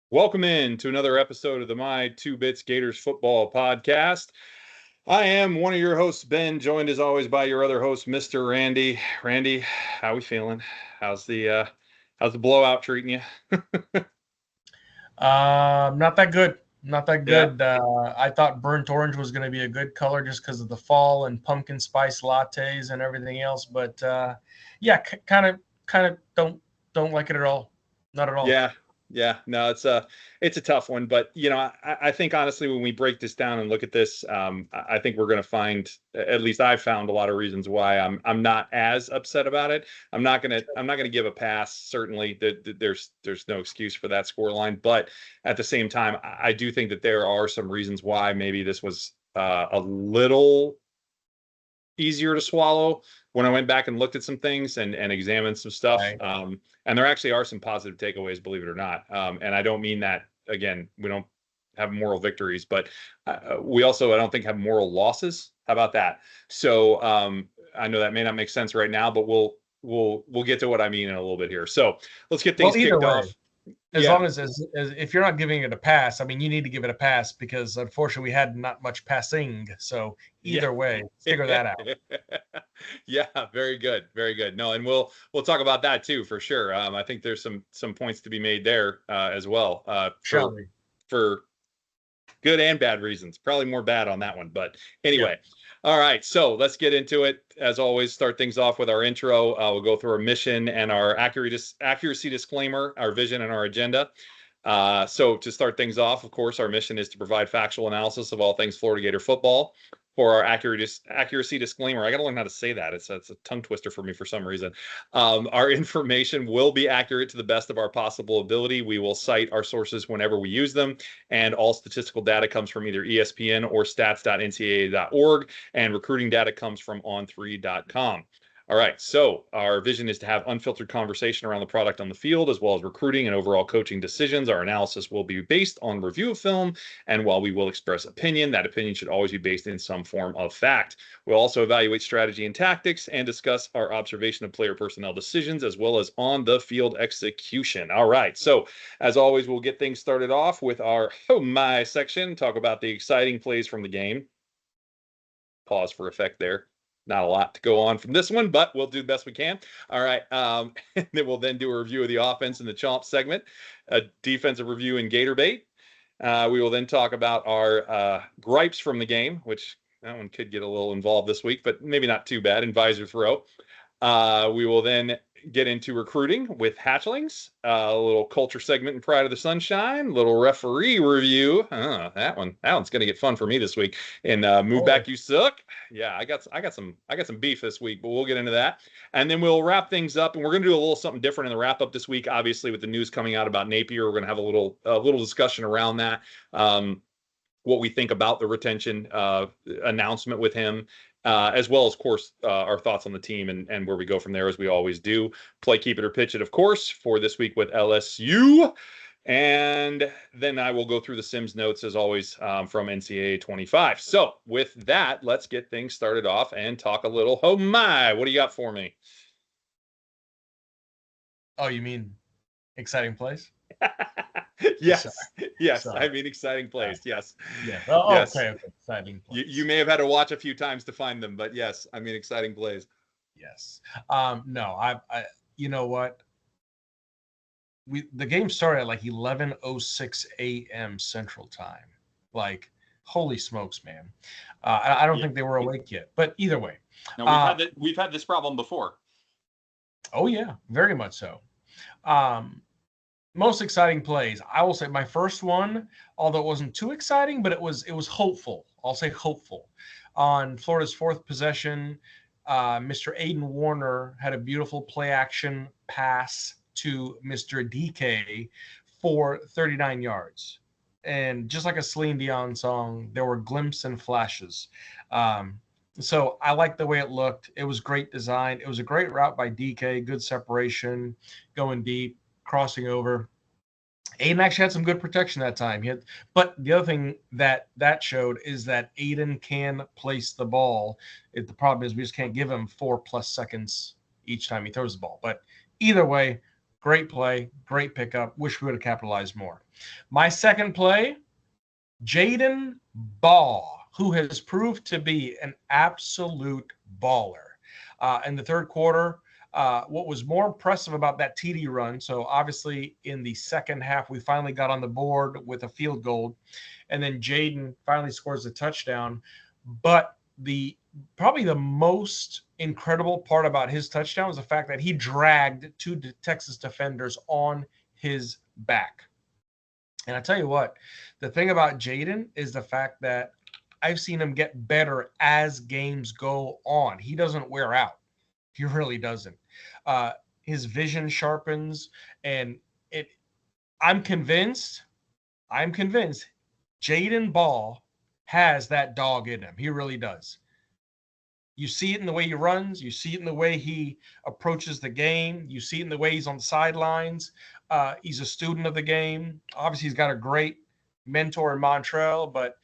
Welcome in to another episode of the My Two Bits Gators Football Podcast. I am one of your hosts, Ben, joined as always by your other host, Mr. Randy. Randy, how we feeling? How's the blowout treating you? Not that good. Not that Yeah. good. I thought burnt orange was going to be a good color just because of the fall and pumpkin spice lattes and everything else. But yeah, kind of don't like it at all. Not at all. Yeah, yeah. No, it's a tough one, but I think honestly, when we break this down and look at this, I think we're going to find, at least I've found a lot of reasons why I'm not as upset about it. I'm not gonna give a pass. Certainly, there's no excuse for that score line, but at the same time, I do think that there are some reasons why maybe this was a little easier to swallow when I went back and looked at some things and examined some stuff. Right. And there actually are some positive takeaways, believe it or not. And I don't mean that, again, we don't have moral victories, but we also, I don't think, have moral losses. How about that? So I know that may not make sense right now, but we'll get to what I mean in a little bit here. So let's get things Either kicked way, off. as Yeah. long as if you're not giving it a pass, I mean, you need to give it a pass because unfortunately we had not much passing. So Yeah. either way, figure that out. Yeah, very good, very good. No, and we'll talk about that too for sure. I think there's some points to be made there as well Shall for we? for good and bad reasons. Probably more bad on that one, but Yeah. anyway. All right, so let's get into it. As always, start things off with our intro. We'll go through our mission and our accuracy disclaimer, our vision, and our agenda. So to start things off, of course, our mission is to provide factual analysis of all things Florida Gator football. For our accuracy disclaimer, I got to learn how to say that. It's a tongue twister for me for some reason. Our information will be accurate to the best of our possible ability. We will cite our sources whenever we use them, and all statistical data comes from either ESPN or stats.ncaa.org, and recruiting data comes from on3.com. All right, so our vision is to have unfiltered conversation around the product on the field, as well as recruiting and overall coaching decisions. Our analysis will be based on review of film, and while we will express opinion, that opinion should always be based in some form of fact. We'll also evaluate strategy and tactics and discuss our observation of player personnel decisions, as well as on-the-field execution. All right, so as always, we'll get things started off with our Oh My section, talk about the exciting plays from the game. Pause for effect there. Not a lot to go on from this one, but we'll do the best we can. All right. And then we'll then do a review of the offense in the Chomp segment, a defensive review in Gator Bait. We will then talk about our gripes from the game, which that one could get a little involved this week, but maybe not too bad, in visor throw. We will then get into recruiting with hatchlings, a little culture segment in Pride of the Sunshine, little referee review. That one's going to get fun for me this week. And move back, you suck. Yeah, I got some beef this week, but we'll get into that. And then we'll wrap things up, and we're going to do a little something different in the wrap up this week. Obviously, with the news coming out about Napier, we're going to have a little discussion around that. What we think about the retention announcement with him, as well as, of course, our thoughts on the team and where we go from there, as we always do. Play, keep it, or pitch it, of course, for this week with LSU. And then I will go through the Sims notes, as always, from NCAA 25. So with that, let's get things started off and talk a little. Oh, my. What do you got for me? Oh, you mean exciting plays? Yes. Sorry. Yes. Sorry. I mean, exciting plays. Yes. Yeah. Oh, Yes. okay. Exciting plays. You may have had to watch a few times to find them, but yes, I mean, exciting plays. Yes. No, I you know what? The game started at like 11:06 a.m. Central Time. Like, holy smokes, man. I don't think they were awake yet. But either way. Now we've had this problem before. Oh yeah, very much so. Most exciting plays. I will say my first one, although it wasn't too exciting, but it was hopeful. I'll say hopeful. On Florida's fourth possession, Mr. Aiden Warner had a beautiful play action pass to Mr. DK for 39 yards. And just like a Celine Dion song, there were glimpses and flashes. So I liked the way it looked. It was great design. It was a great route by DK, good separation, going deep, crossing over. Aiden actually had some good protection that time. But the other thing that showed is that Aiden can place the ball. The problem is we just can't give him 4+ seconds each time he throws the ball. But either way, Great play, great pickup. Wish we would have capitalized more. My second play, Jaden Ball, who has proved to be an absolute baller. In the third quarter, what was more impressive about that TD run, so obviously in the second half, we finally got on the board with a field goal, and then Jaden finally scores a touchdown. But probably the most incredible part about his touchdown was the fact that he dragged two Texas defenders on his back. And I tell you what, the thing about Jaden is the fact that I've seen him get better as games go on. He doesn't wear out. He really doesn't. His vision sharpens, and I'm convinced Jaden Ball has that dog in him. He really does. You see it in the way he runs. You see it in the way he approaches the game. You see it in the way he's on the sidelines. He's a student of the game. Obviously, he's got a great mentor in Montrell, but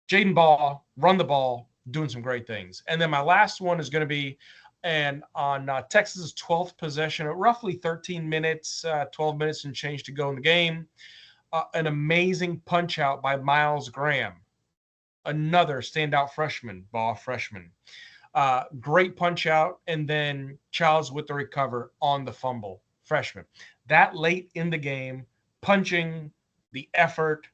Jaden Ball, run the ball, doing some great things. And then my last one is going to be on Texas's 12th possession at roughly 13 minutes, 12 minutes and change to go in the game. An amazing punch out by Miles Graham, another standout freshman, ball freshman. Great punch out, and then Childs with the recover on the fumble, freshman. That late in the game, punching, the effort,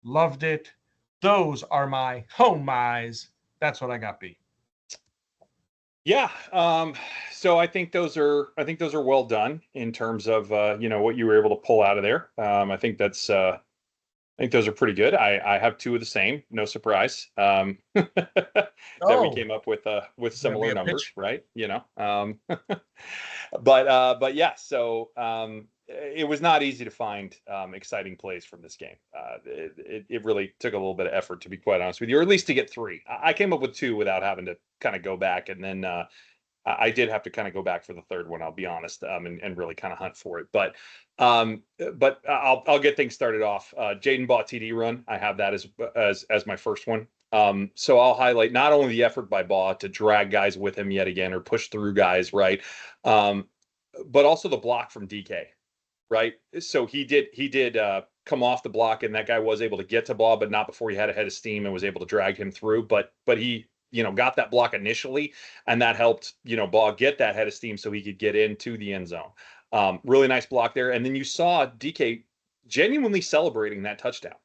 loved it. Those are my home eyes. That's what I got, B. Yeah. So I think those are well done in terms of what you were able to pull out of there. I think those are pretty good. I have two of the same, no surprise. That we came up with similar numbers, pitch. Right? But yeah, so it was not easy to find exciting plays from this game. It really took a little bit of effort, to be quite honest with you, or at least to get three. I came up with two without having to kind of go back, and then I did have to kind of go back for the third one, I'll be honest, and really kind of hunt for it. But I'll get things started off. Jaden Ball TD run, I have that as my first one. So I'll highlight not only the effort by Baugh to drag guys with him yet again or push through guys, right? But also the block from DK, right? So he did come off the block, and that guy was able to get to Baugh, but not before he had a head of steam and was able to drag him through. But he got that block initially, and that helped Baugh get that head of steam so he could get into the end zone. Really nice block there. And then you saw DK genuinely celebrating that touchdown,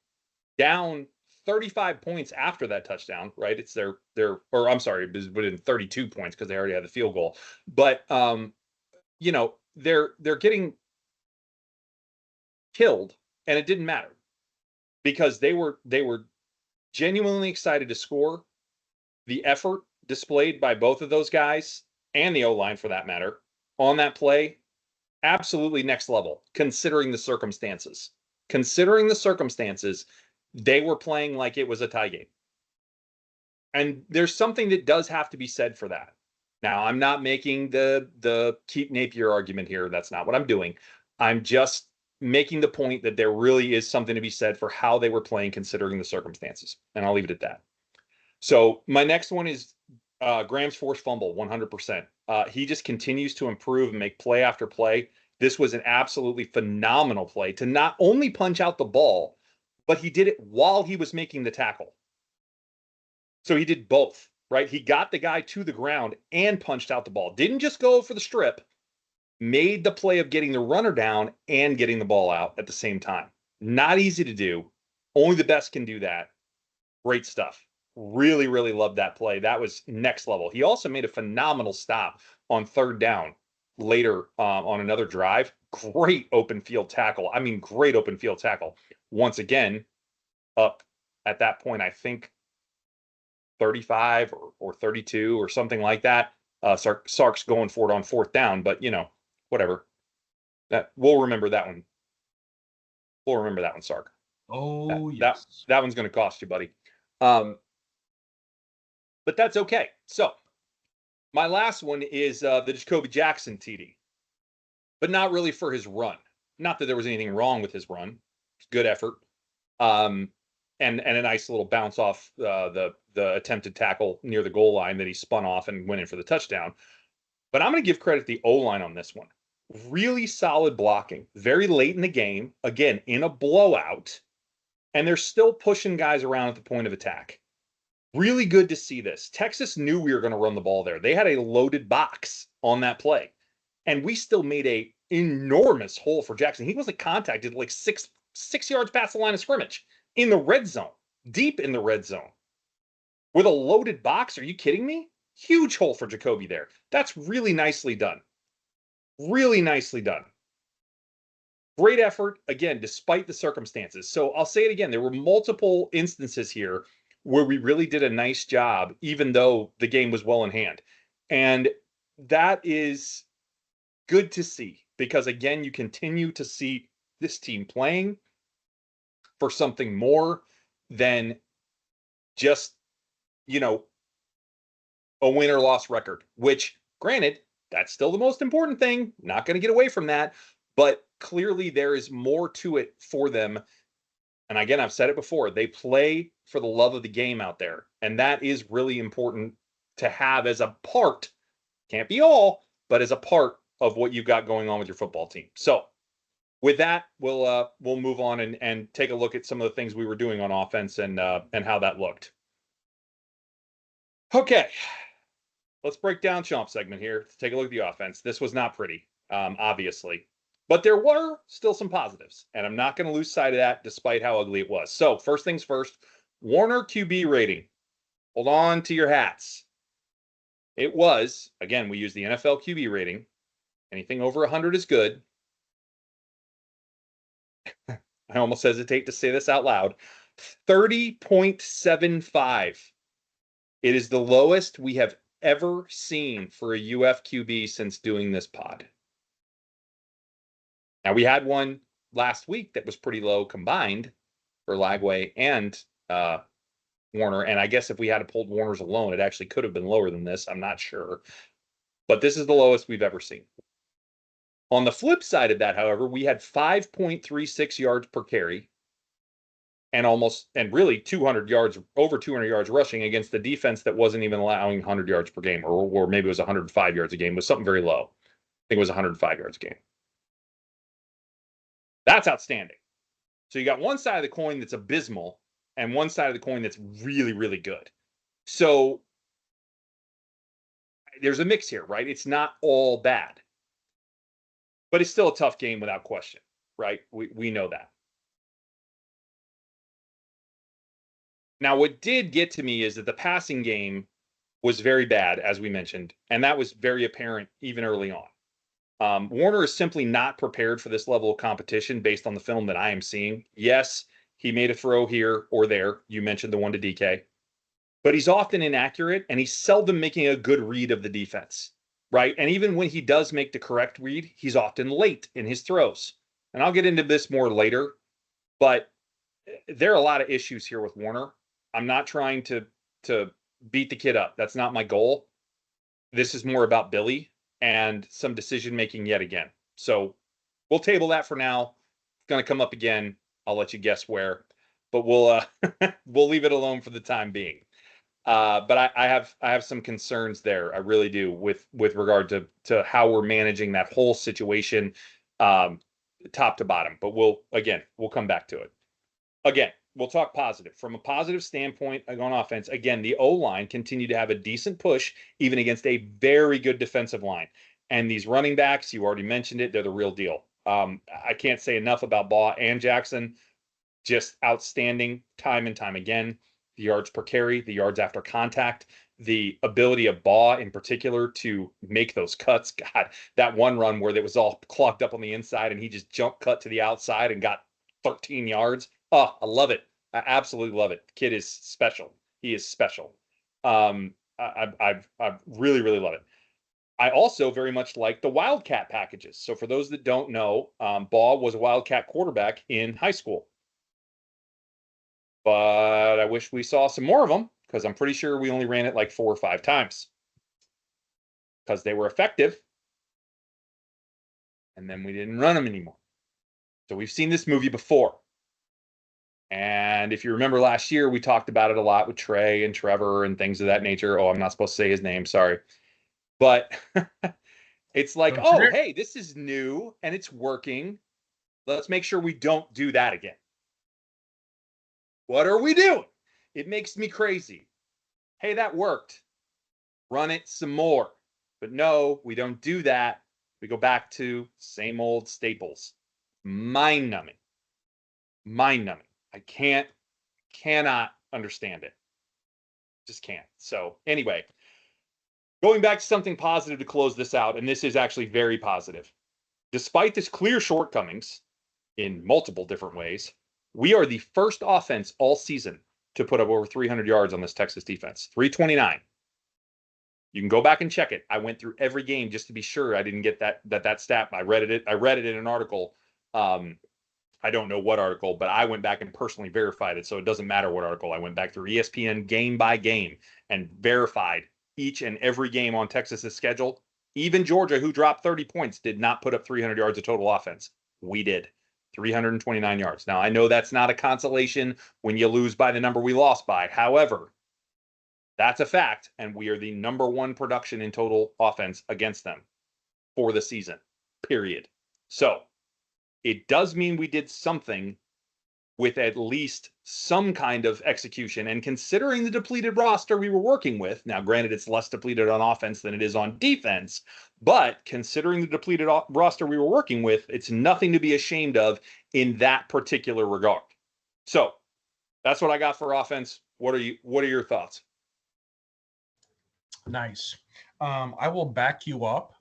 down 35 points after that touchdown, right? It's it was within 32 points because they already had the field goal. But they're getting killed, and it didn't matter because they were genuinely excited to score. The effort displayed by both of those guys, and the O-line for that matter, on that play, absolutely next level, considering the circumstances. Considering the circumstances, they were playing like it was a tie game. And there's something that does have to be said for that. Now, I'm not making the keep Napier argument here. That's not what I'm doing. I'm just making the point that there really is something to be said for how they were playing considering the circumstances. And I'll leave it at that. So my next one is Graham's forced fumble, 100%. He just continues to improve and make play after play. This was an absolutely phenomenal play to not only punch out the ball, but he did it while he was making the tackle. So he did both, right? He got the guy to the ground and punched out the ball. Didn't just go for the strip, made the play of getting the runner down and getting the ball out at the same time. Not easy to do. Only the best can do that. Great stuff. Really, really loved that play. That was next level. He also made a phenomenal stop on third down later on another drive. Great open field tackle. I mean, great open field tackle. Once again, up at that point, I think 35 or 32 or something like that. Sark's going for it on fourth down, but whatever. We'll remember that one. We'll remember that one, Sark. Oh, yes. That one's going to cost you, buddy. But that's okay. So my last one is the Jacoby Jackson TD, but not really for his run. Not that there was anything wrong with his run. Good effort. And a nice little bounce off the attempted tackle near the goal line that he spun off and went in for the touchdown. But I'm going to give credit to the O-line on this one. really solid blocking, very late in the game, again, in a blowout, and they're still pushing guys around at the point of attack. Really good to see this. Texas knew we were going to run the ball there. They had a loaded box on that play, and we still made a enormous hole for Jackson. He wasn't contacted like six yards past the line of scrimmage in the red zone, deep in the red zone. With a loaded box, are you kidding me? Huge hole for Jacoby there. That's really nicely done. Really nicely done. Great effort, again, despite the circumstances. So I'll say it again. There were multiple instances here where we really did a nice job, even though the game was well in hand. And that is good to see because, again, you continue to see this team playing for something more than just, a win or loss record, which, granted, that's still the most important thing. Not going to get away from that. But clearly there is more to it for them. And again, I've said it before, they play for the love of the game out there. And that is really important to have as a part, can't be all, but as a part of what you've got going on with your football team. So with that, we'll move on and take a look at some of the things we were doing on offense and how that looked. Okay, let's break down Chomp segment here. Take a look at the offense. This was not pretty, obviously. But there were still some positives, and I'm not going to lose sight of that despite how ugly it was. So first things first, Warner QB rating. Hold on to your hats. It was, again, we use the NFL QB rating. Anything over 100 is good. I almost hesitate to say this out loud. 30.75. It is the lowest we have ever seen for a UF QB since doing this pod. Now, we had one last week that was pretty low combined for Lagway and Warner. And I guess if we had pulled Warner's alone, it actually could have been lower than this. I'm not sure. But this is the lowest we've ever seen. On the flip side of that, however, we had 5.36 yards per carry and really 200 yards, over 200 yards rushing against the defense that wasn't even allowing 100 yards per game, or maybe it was 105 yards a game. It was something very low. I think it was 105 yards a game. That's outstanding. So you got one side of the coin that's abysmal and one side of the coin that's really, really good. So there's a mix here, right? It's not all bad. But it's still a tough game without question, right? We know that. Now, what did get to me is that the passing game was very bad, as we mentioned, and that was very apparent even early on. Warner is simply not prepared for this level of competition based on the film that I am seeing. Yes, he made a throw here or there. You mentioned the one to DK. But he's often inaccurate, and he's seldom making a good read of the defense, right? And even when he does make the correct read, he's often late in his throws. And I'll get into this more later, but there are a lot of issues here with Warner. I'm not trying to beat the kid up. That's not my goal. This is more about Billy and some decision making yet again. So we'll table that for now. It's going to come up again. I'll let you guess where, but we'll leave it alone for the time being. But I have some concerns there. I really do with regard to how we're managing that whole situation, top to bottom. But we'll come back to it. Again, we'll talk positive. From a positive standpoint on offense, again, the O-line continued to have a decent push, even against a very good defensive line. And these running backs, you already mentioned it, they're the real deal. I can't say enough about Baugh and Jackson. Just outstanding time and time again. The yards per carry, the yards after contact, the ability of Baugh in particular to make those cuts. God, that one run where it was all clogged up on the inside and he just jump cut to the outside and got 13 yards. Oh, I love it. I absolutely love it. The kid is special. He is special. I really, really love it. I also very much like the Wildcat packages. So for those that don't know, Baugh was a Wildcat quarterback in high school. But I wish we saw some more of them because I'm pretty sure we only ran it like 4 or 5 times because they were effective. And then we didn't run them anymore. So we've seen this movie before. And if you remember last year, we talked about it a lot with Trey and Trevor and things of that nature. Oh, I'm not supposed to say his name. Sorry. But It's like, Don't you oh, dare. hey, this is new and it's working. Let's make sure we don't do that again. What are we doing? It makes me crazy. Hey, that worked. Run it some more. But no, we don't do that. We go back to same old staples. Mind numbing. Mind numbing. I cannot understand it. Just can't. So, anyway, going back to something positive to close this out, and this is actually very positive. Despite its clear shortcomings in multiple different ways, we are the first offense all season to put up over 300 yards on this Texas defense. 329. You can go back and check it. I went through every game just to be sure I didn't get that stat. I read it in an article. I don't know what article, but I went back and personally verified it. So it doesn't matter what article. I went back through ESPN game by game and verified each and every game on Texas's schedule. Even Georgia, who dropped 30 points, did not put up 300 yards of total offense. We did. 329 yards. Now, I know that's not a consolation when you lose by the number we lost by. However, that's a fact, and we are the number one production in total offense against them for the season, period. So it does mean we did something with at least some kind of execution. And considering the depleted roster we were working with, now granted it's less depleted on offense than it is on defense, but considering the depleted roster we were working with, it's nothing to be ashamed of in that particular regard. So that's what I got for offense. What are your thoughts? Nice. I will back you up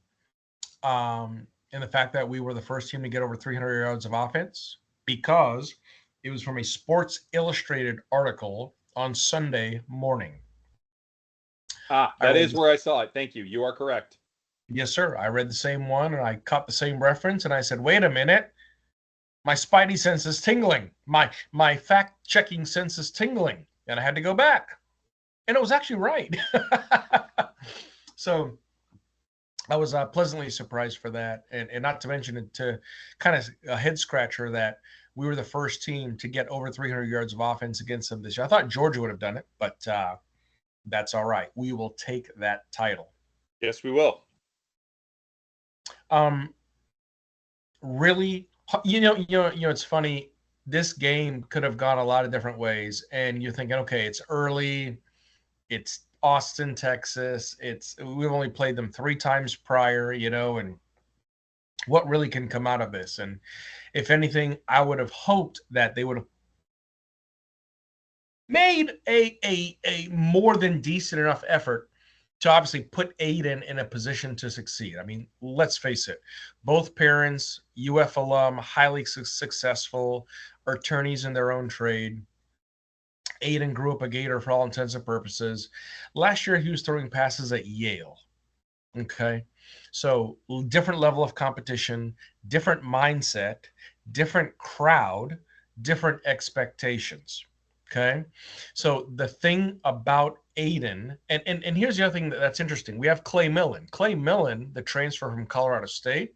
in the fact that we were the first team to get over 300 yards of offense because it was from a Sports Illustrated article on Sunday morning. That is where I saw it. Thank you. You are correct. Yes, sir. I read the same one and I caught the same reference and I said, wait a minute. My spidey sense is tingling. My fact-checking sense is tingling. And I had to go back. And it was actually right. So I was pleasantly surprised for that. And not to mention it, to kind of a head scratcher that we were the first team to get over 300 yards of offense against them this year. I thought Georgia would have done it, but that's all right. We will take that title. Yes, we will. Really, it's funny. This game could have gone a lot of different ways, and you're thinking, okay, it's early. It's Austin, Texas. We've only played them 3 times prior, and what really can come out of this? And if anything, I would have hoped that they would have made a more than decent enough effort to obviously put Aiden in a position to succeed. I mean, let's face it. Both parents, UF alum, highly successful, attorneys in their own trade. Aiden grew up a Gator for all intents and purposes. Last year, he was throwing passes at Yale. Okay. So different level of competition, different mindset, different crowd, different expectations. Okay. So the thing about Aiden, and here's the other thing that's interesting. We have Clay Millen. Clay Millen, the transfer from Colorado State,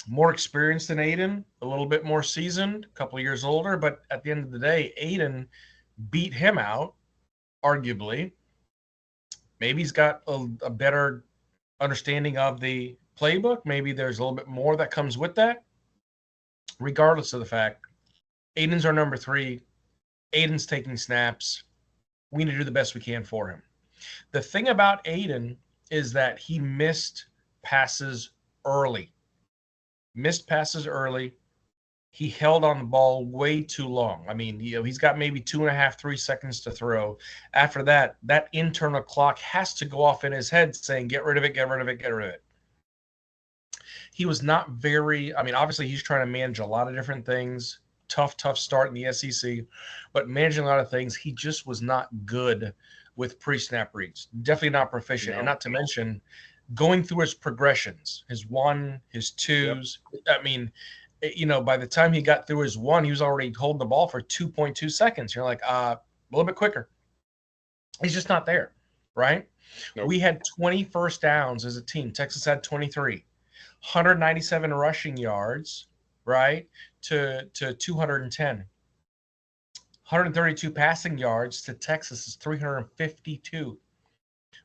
more experienced than Aiden, a little bit more seasoned, a couple of years older, but at the end of the day, Aiden beat him out, arguably. Maybe he's got a better understanding of the playbook. Maybe there's a little bit more that comes with that. Regardless of the fact, Aiden's our number 3. Aiden's taking snaps. We need to do the best we can for him. The thing about Aiden is that he missed passes early. He held on the ball way too long. I mean, he's got maybe 2.5, 3 seconds to throw. After that, that internal clock has to go off in his head saying, get rid of it, get rid of it, get rid of it. He was not obviously he's trying to manage a lot of different things. Tough start in the SEC, but managing a lot of things. He just was not good with pre-snap reads. Definitely not proficient. No. And not to mention going through his progressions, his 1, his 2s. Yep. I mean, by the time he got through his 1, he was already holding the ball for 2.2 seconds. You're like, a little bit quicker. He's just not there, right? Nope. We had 20 first downs as a team. Texas had 23. 197 rushing yards, right, to 210. 132 passing yards to Texas's 352,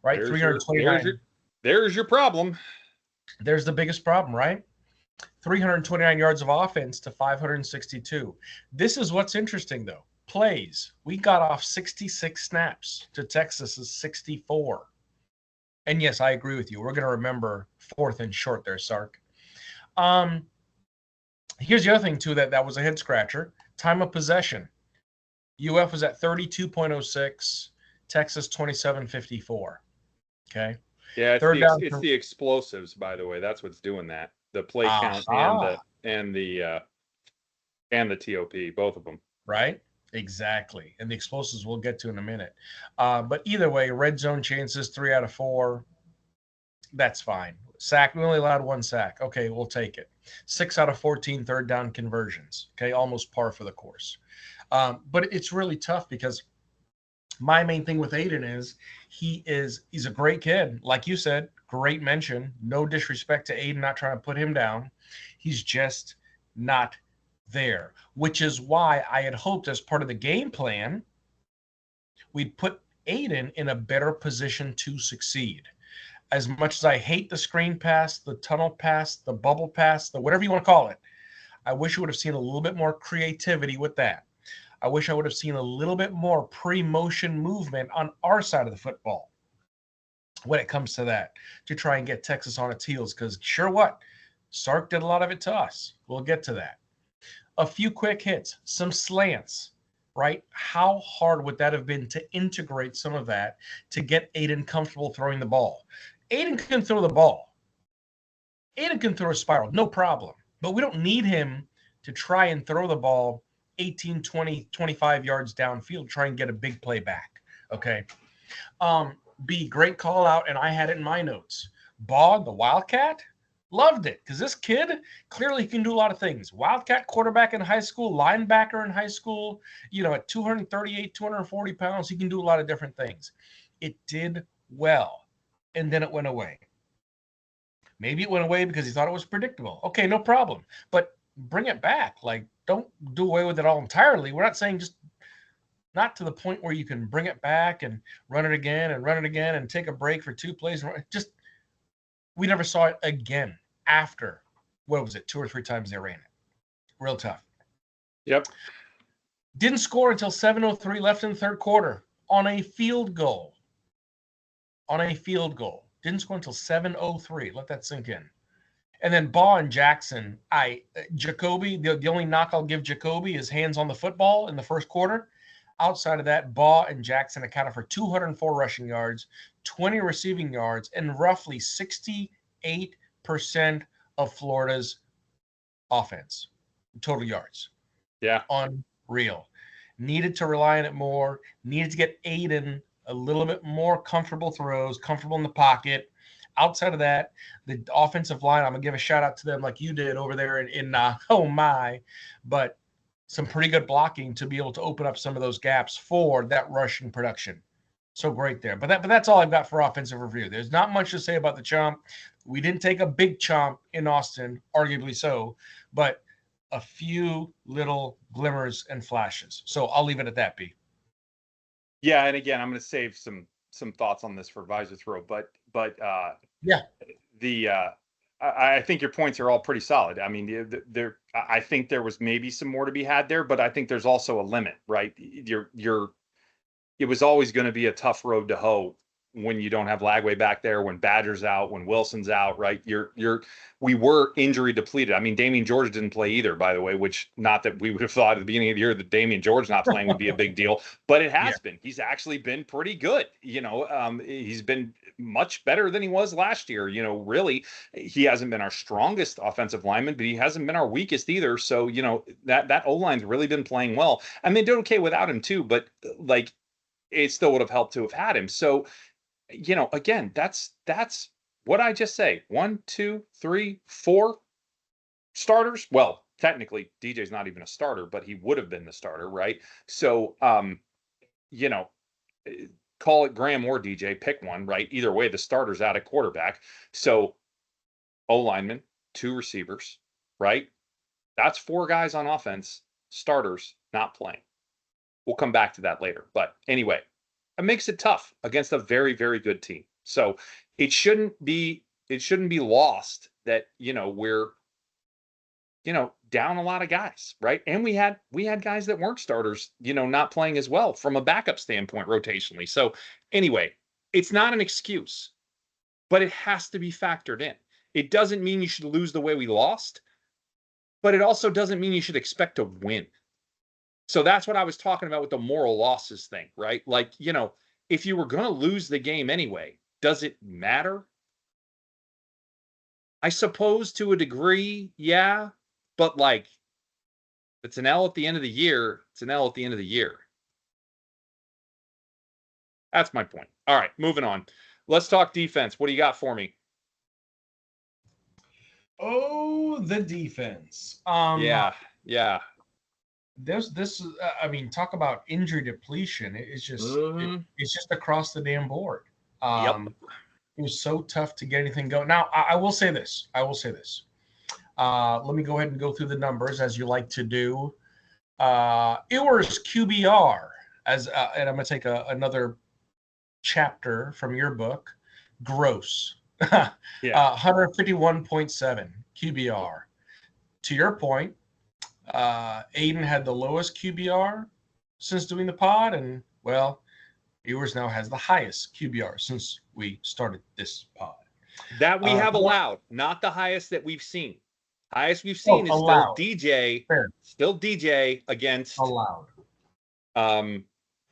right? 329. There's your problem. There's the biggest problem, right? 329 yards of offense to 562. This is what's interesting, though. Plays. We got off 66 snaps to Texas's 64. And yes, I agree with you. We're going to remember 4th and short there, Sark. Here's the other thing, too, that was a head scratcher. Time of possession. UF was at 32.06, Texas 27.54. Okay. Yeah, Third it's the explosives, by the way. That's what's doing that. The play count and the TOP, both of them. Right? Exactly. And the explosives we'll get to in a minute. But either way, red zone chances 3 out of 4. That's fine. Sack, we only allowed 1 sack. Okay, we'll take it. 6 out of 14 third down conversions. Okay, almost par for the course. But it's really tough because my main thing with Aiden is he's a great kid. Like you said, great mention. No disrespect to Aiden, not trying to put him down. He's just not there, which is why I had hoped as part of the game plan, we'd put Aiden in a better position to succeed. As much as I hate the screen pass, the tunnel pass, the bubble pass, the whatever you want to call it, I wish we would have seen a little bit more creativity with that. I wish I would have seen a little bit more pre-motion movement on our side of the football when it comes to that, to try and get Texas on its heels. Because sure what, Sark did a lot of it to us. We'll get to that. A few quick hits, some slants, right? How hard would that have been to integrate some of that to get Aiden comfortable throwing the ball? Aiden can throw the ball. Aiden can throw a spiral, no problem. But we don't need him to try and throw the ball 18, 20, 25 yards downfield, try and get a big play back. Okay. B, great call out, and I had it in my notes. Baugh, the Wildcat, loved it because this kid clearly can do a lot of things. Wildcat quarterback in high school, linebacker in high school, at 238, 240 pounds, he can do a lot of different things. It did well, and then it went away. Maybe it went away because he thought it was predictable. Okay, no problem. But bring it back. Like, don't do away with it all entirely. We're not saying just not to the point where you can bring it back and run it again and take a break for 2 plays. Just, we never saw it again after, 2 or 3 times they ran it. Real tough. Yep. Didn't score until 7:03 left in the third quarter on a field goal. Didn't score until 7:03. Let that sink in. And then Baugh and Jackson, Jacoby, the only knock I'll give Jacoby is hands on the football in the first quarter. Outside of that, Baugh and Jackson accounted for 204 rushing yards, 20 receiving yards, and roughly 68% of Florida's offense, total yards. Yeah. Unreal. Needed to rely on it more. Needed to get Aiden a little bit more comfortable throws, comfortable in the pocket. Outside of that, the offensive line, I'm going to give a shout out to them like you did over there in but some pretty good blocking to be able to open up some of those gaps for that rushing production. So great there. But that's all I've got for offensive review. There's not much to say about the chomp. We didn't take a big chomp in Austin, arguably so, but a few little glimmers and flashes. So I'll leave it at that, B. Yeah, and again, I'm going to save some thoughts on this for Visor Throw, but yeah, I think your points are all pretty solid. I mean, I think there was maybe some more to be had there, but I think there's also a limit, right? It was always going to be a tough road to hoe when you don't have Lagway back there, when Badger's out, when Wilson's out, right? We were injury depleted. I mean, Damian George didn't play either, by the way, which not that we would have thought at the beginning of the year that Damian George not playing would be a big deal, but it has been. He's actually been pretty good. He's been much better than he was last year. Really, he hasn't been our strongest offensive lineman, but he hasn't been our weakest either. So, that O-line's really been playing well. And they did okay without him too, but it still would have helped to have had him. So, again, that's what I just say. 1, 2, 3, 4 starters. Well, technically, DJ's not even a starter, but he would have been the starter, right? So, call it Graham or DJ, pick one, right? Either way, the starter's out at quarterback. So, O-lineman, 2 receivers, right? That's 4 guys on offense, starters not playing. We'll come back to that later. But anyway, it makes it tough against a very, very good team. So it shouldn't be lost that, we're, down a lot of guys, right? And we had guys that weren't starters, not playing as well from a backup standpoint rotationally. So anyway, it's not an excuse, but it has to be factored in. It doesn't mean you should lose the way we lost, but it also doesn't mean you should expect to win. So that's what I was talking about with the moral losses thing, right? Like, if you were going to lose the game anyway, does it matter? I suppose to a degree, yeah. But like, it's an L at the end of the year. It's an L at the end of the year. That's my point. All right, moving on. Let's talk defense. What do you got for me? Oh, the defense. Yeah. I mean, talk about injury depletion. It's just it's just across the damn board. Yep. It was so tough to get anything going. Now, I will say this. Let me go ahead and go through the numbers as you like to do. Ewers QBR and I'm going to take another chapter from your book. Gross. 151.7 QBR. To your point, Aiden had the lowest QBR since doing the pod, and well, Ewers now has the highest QBR since we started this pod. That we have allowed, not the highest that we've seen. Highest we've seen is allowed. Still DJ. Fair. Still DJ against allowed.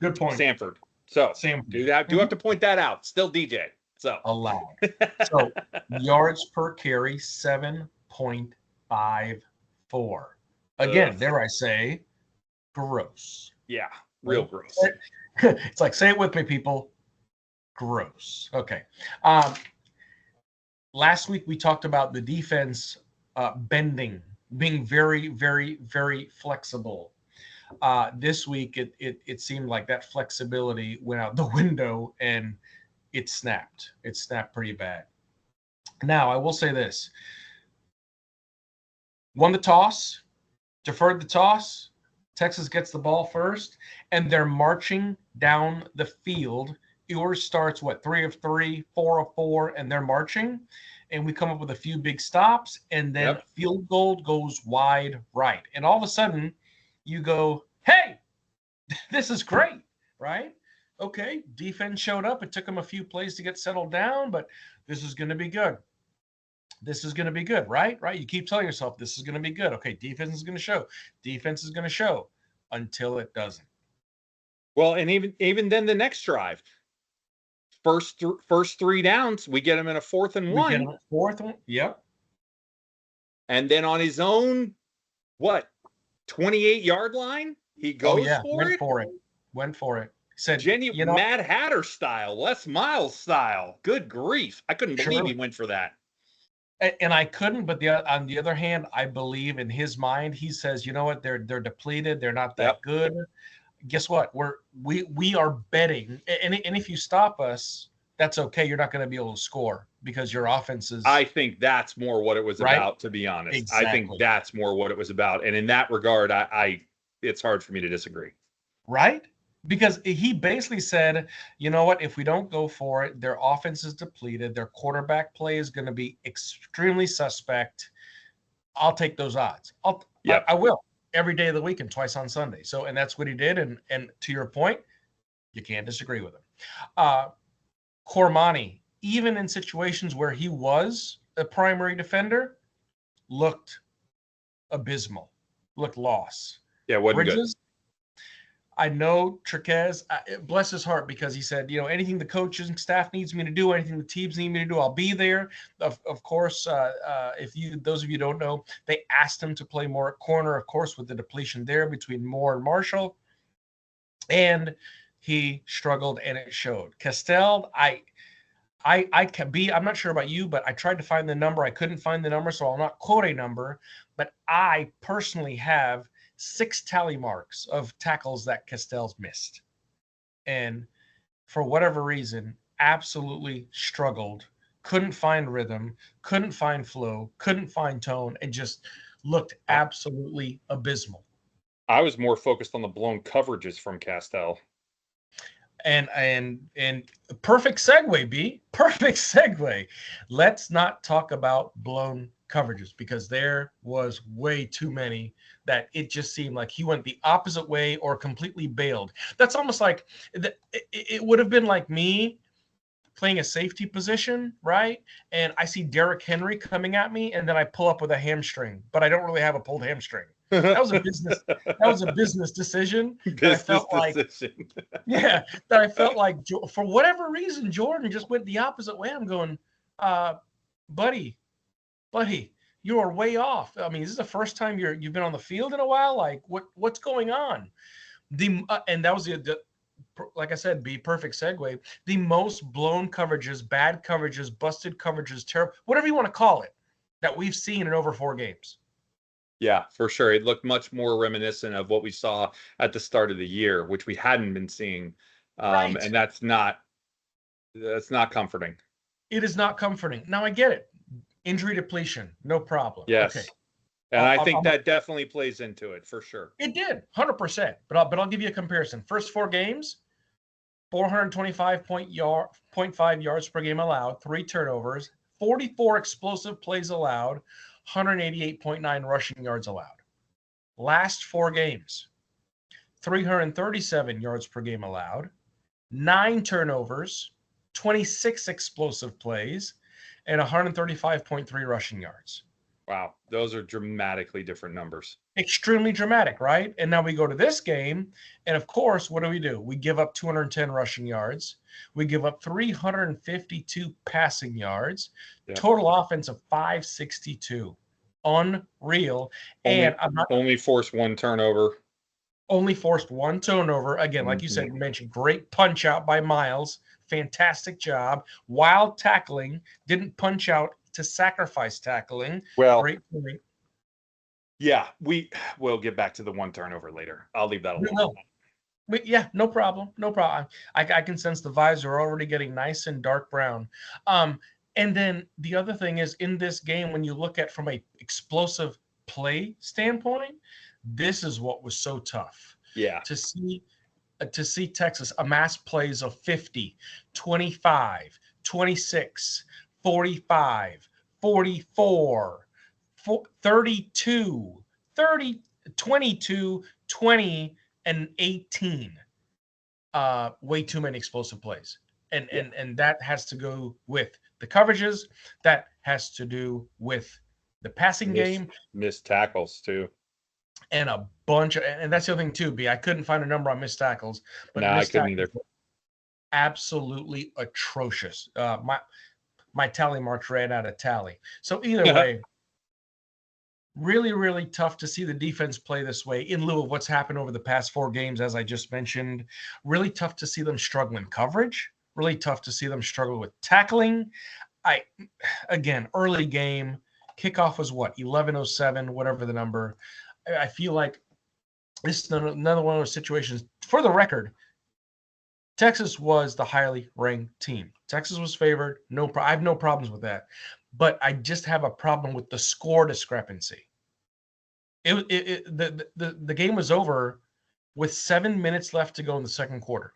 Good point. Sanford. So do have to point that out. Still DJ. So allowed. So yards per carry 7.54. Again, dare I say, gross. Yeah, real gross. It's like, say it with me, people. Gross. Okay. Last week we talked about the defense bending, being very, very, very flexible. This week it seemed like that flexibility went out the window and it snapped. It snapped pretty bad. Now, I will say this. Won the toss, deferred the toss. Texas gets the ball first, and they're marching down the field. Ewers starts, 3 of 3, 4 of 4, and they're marching. And we come up with a few big stops, and then field goal goes wide right. And all of a sudden, you go, hey, this is great, right? Okay, defense showed up. It took them a few plays to get settled down, but this is going to be good. This is going to be good, right? You keep telling yourself this is going to be good. Okay, defense is going to show. Defense is going to show until it doesn't. Well, and even then the next drive, first 3 downs, we get him in a 4th and 1. We get him a 4th one. Yep. And then on his own, 28-yard line, he goes Went for it. Said, Mad Hatter style, Les Miles style. Good grief. I couldn't believe he went for that. And I couldn't, but on the other hand, I believe in his mind, he says, you know what, they're depleted, they're not that good. Guess what? We are betting, and if you stop us, that's okay. You're not going to be able to score because your offense is. I think that's more what it was about, to be honest. Exactly. I think that's more what it was about, and in that regard, it's hard for me to disagree. Right? Because he basically said, you know what, if we don't go for it, their offense is depleted. Their quarterback play is going to be extremely suspect. I'll take those odds. I will every day of the week and twice on Sunday. So, and that's what he did. And to your point, you can't disagree with him. Cormani, even in situations where he was a primary defender, looked abysmal, looked lost. Yeah, wasn't good. I know Trquez, bless his heart, because he said, anything the coaches and staff needs me to do, anything the teams need me to do, I'll be there. Of course, those of you don't know, they asked him to play more at corner, of course, with the depletion there between Moore and Marshall. And he struggled, and it showed. Castell, I'm not sure about you, but I tried to find the number. I couldn't find the number, so I'll not quote a number. But I personally have 6 tally marks of tackles that Castell's missed. And for whatever reason, absolutely struggled, couldn't find rhythm, couldn't find flow, couldn't find tone, and just looked absolutely abysmal. I was more focused on the blown coverages from Castell. And perfect segue, B. Perfect segue. Let's not talk about blown coverages because there was way too many that it just seemed like he went the opposite way or completely bailed. That's almost like it would have been like me playing a safety position, right? And I see Derrick Henry coming at me, and then I pull up with a hamstring, but I don't really have a pulled hamstring. That was a business. That was a business decision that I Business felt like, decision. yeah, that I felt like for whatever reason Jordan just went the opposite way. I'm going, uh, buddy, you are way off. I mean, is this the first time you've been on the field in a while? Like, what's going on? And that was the like I said, be perfect segue. The most blown coverages, bad coverages, busted coverages, terrible, whatever you want to call it, that we've seen in over 4 games. Yeah, for sure. It looked much more reminiscent of what we saw at the start of the year, which we hadn't been seeing. Right. And that's not comforting. It is not comforting. Now I get it. Injury depletion, no problem. Yes. Okay. And I think that definitely plays into it for sure. It did, 100%. But I'll give you a comparison. First 4 games, 425.5 yards per game allowed, 3 turnovers, 44 explosive plays allowed, 188.9 rushing yards allowed. Last 4 games, 337 yards per game allowed, 9 turnovers, 26 explosive plays, and 135.3 rushing yards. Wow, those are dramatically different numbers. Extremely dramatic, right? And now we go to this game, and of course, what do? We give up 210 rushing yards. We give up 352 passing yards. Yep. Total offense of 562. Unreal. Only forced 1 turnover. Only forced 1 turnover. Again, like you said, you mentioned, great punch out by Miles. Fantastic job. Wild tackling. Didn't punch out to sacrifice tackling. Well, great point. Yeah, we'll get back to the 1 turnover later. I'll leave that alone. No. Yeah, no problem. No problem. I can sense the vibes are already getting nice and dark brown. And then the other thing is, in this game, when you look at from a explosive play standpoint, this is what was so tough. Yeah. To see Texas amass plays of 50, 25, 26, 45, 44, 32, 30, 22, 20, and 18. Way too many explosive plays. And that has to go with the coverages. That has to do with the passing game. Missed tackles, too. And a bunch of, and that's the other thing, too, B. I couldn't find a number on missed tackles. But I couldn't either. Absolutely atrocious. My tally marks ran out of tally. So either way, really, really tough to see the defense play this way in lieu of what's happened over the past 4 games, as I just mentioned. Really tough to see them struggle in coverage. Really tough to see them struggle with tackling. Again, early game, kickoff was what, 11:07, whatever the number. I feel like this is another one of those situations. For the record, Texas was the highly ranked team. Texas was favored. I have no problems with that. But I just have a problem with the score discrepancy. The game was over with 7 minutes left to go in the second quarter.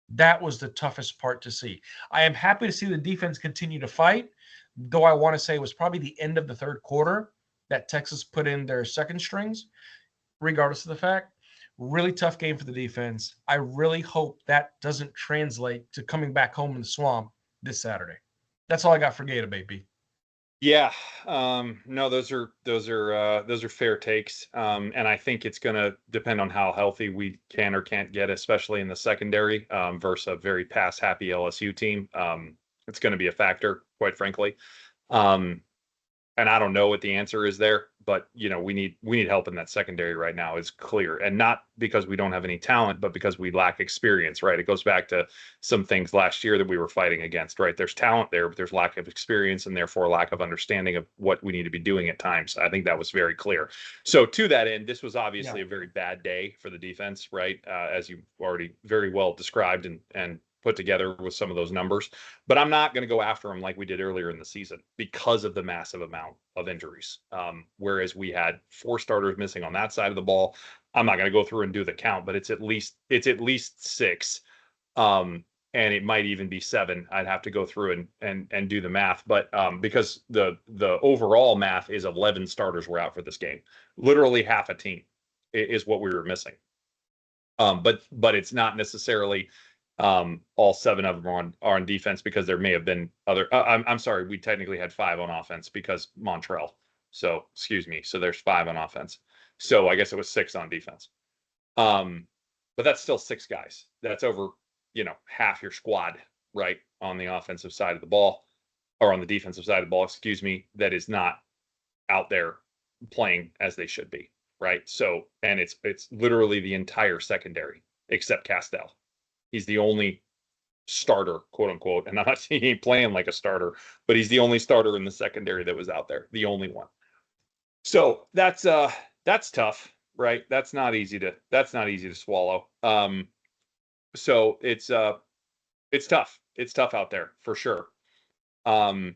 That was the toughest part to see. I am happy to see the defense continue to fight, though I want to say it was probably the end of the third quarter that Texas put in their second strings, regardless of the fact. Really tough game for the defense. I really hope that doesn't translate to coming back home in the swamp this Saturday. That's all I got for Gator, baby. Yeah, no, those are fair takes, and I think it's going to depend on how healthy we can or can't get, especially in the secondary versus a very pass-happy LSU team. It's going to be a factor, quite frankly. And I don't know what the answer is there, but we need help in that secondary right now. It's clear, and not because we don't have any talent, but because we lack experience. Right? It goes back to some things last year that we were fighting against. Right? There's talent there, but there's lack of experience, and therefore lack of understanding of what we need to be doing at times. I think that was very clear. So to that end, this was obviously a very bad day for the defense. Right? As you already very well described and put together with some of those numbers, but I'm not going to go after them like we did earlier in the season because of the massive amount of injuries. Whereas we had 4 starters missing on that side of the ball. I'm not going to go through and do the count, but it's at least 6 And it might even be 7. I'd have to go through and do the math, but because the overall math is 11 starters were out for this game, literally half a team is what we were missing. But it's not necessarily all 7 of them are on defense, because there may have been other. I'm sorry, we technically had 5 on offense because Montreal. So excuse me. So there's 5 on offense. So I guess it was 6 on defense. But that's still 6 guys. That's over, half your squad, right, on the offensive side of the ball, or on the defensive side of the ball, excuse me, that is not out there playing as they should be, right? So, and it's literally the entire secondary except Castell. He's the only starter, quote unquote, and I'm not saying he ain't playing like a starter, but he's the only starter in the secondary that was out there, the only one. So that's tough, right? That's not easy to swallow. So it's tough. It's tough out there for sure. And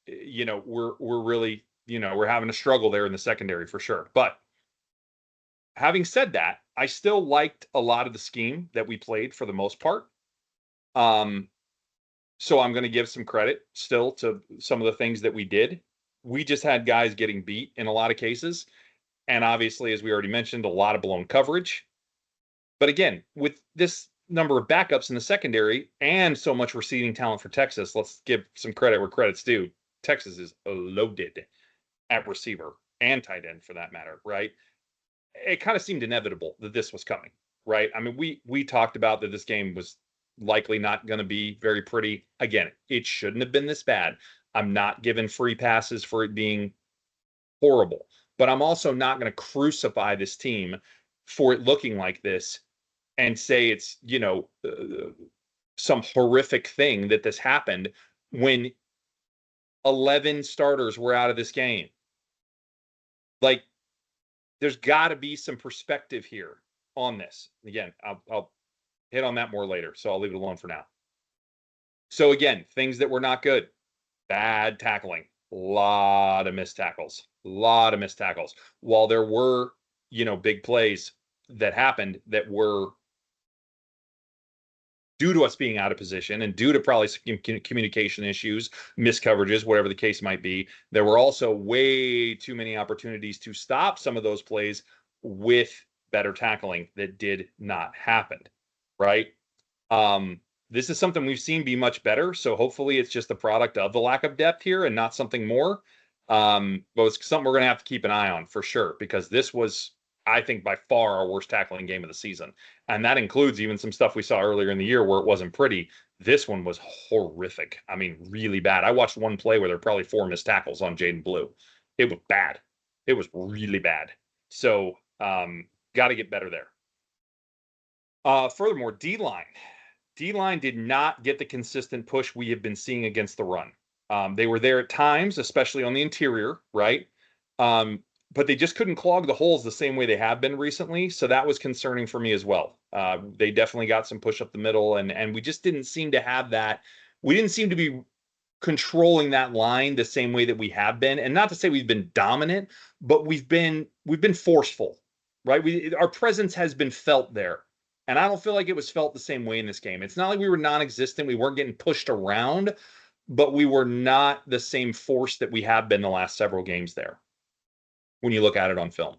we're really, we're having a struggle there in the secondary for sure. But having said that, I still liked a lot of the scheme that we played for the most part. So I'm going to give some credit still to some of the things that we did. We just had guys getting beat in a lot of cases. And obviously, as we already mentioned, a lot of blown coverage. But again, with this number of backups in the secondary and so much receiving talent for Texas, let's give some credit where credit's due. Texas is loaded at receiver and tight end for that matter, right? It kind of seemed inevitable that this was coming, right? I mean, we talked about that this game was likely not going to be very pretty. Again, it shouldn't have been this bad. I'm not giving free passes for it being horrible, but I'm also not going to crucify this team for it looking like this and say it's, some horrific thing that this happened when 11 starters were out of this game. Like, there's got to be some perspective here on this. Again, I'll hit on that more later, so I'll leave it alone for now. So again, things that were not good. Bad tackling. A lot of missed tackles. While there were, big plays that happened that were due to us being out of position and due to probably some communication issues, miscoverages, whatever the case might be, there were also way too many opportunities to stop some of those plays with better tackling that did not happen, right? This is something we've seen be much better, so hopefully it's just a product of the lack of depth here and not something more. But it's something we're going to have to keep an eye on for sure, because this was, I think, by far our worst tackling game of the season. And that includes even some stuff we saw earlier in the year where it wasn't pretty. This one was horrific. I mean, really bad. I watched one play where there were probably 4 missed tackles on Jaden Blue. It was bad. It was really bad. So, got to get better there. Furthermore, D-line. D-line did not get the consistent push we have been seeing against the run. They were there at times, especially on the interior, right? But they just couldn't clog the holes the same way they have been recently. So that was concerning for me as well. They definitely got some push up the middle, and we just didn't seem to have that. We didn't seem to be controlling that line the same way that we have been. And not to say we've been dominant, but we've been forceful, right? Our presence has been felt there. And I don't feel like it was felt the same way in this game. It's not like we were non-existent. We weren't getting pushed around, but we were not the same force that we have been the last several games there when you look at it on film.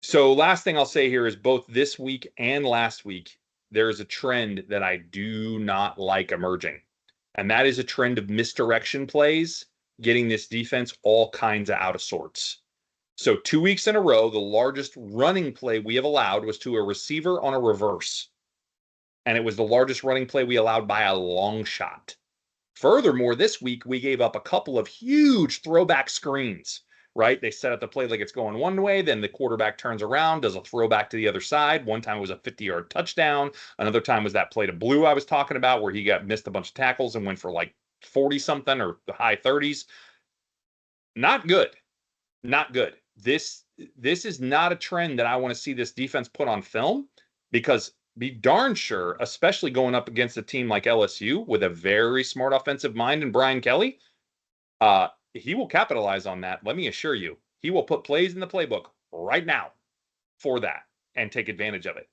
So last thing I'll say here is both this week and last week, there is a trend that I do not like emerging. And that is a trend of misdirection plays, getting this defense all kinds of out of sorts. So 2 weeks in a row, the largest running play we have allowed was to a receiver on a reverse. And it was the largest running play we allowed by a long shot. Furthermore, this week, we gave up a couple of huge throwback screens, right? They set up the play like it's going one way, then the quarterback turns around, does a throwback to the other side. One time it was a 50-yard touchdown. Another time was that play to Blue I was talking about where he missed a bunch of tackles and went for like 40-something or the high 30s. Not good. Not good. This is not a trend that I want to see this defense put on film, because be darn sure, especially going up against a team like LSU with a very smart offensive mind and Brian Kelly, he will capitalize on that. Let me assure you, he will put plays in the playbook right now for that and take advantage of it.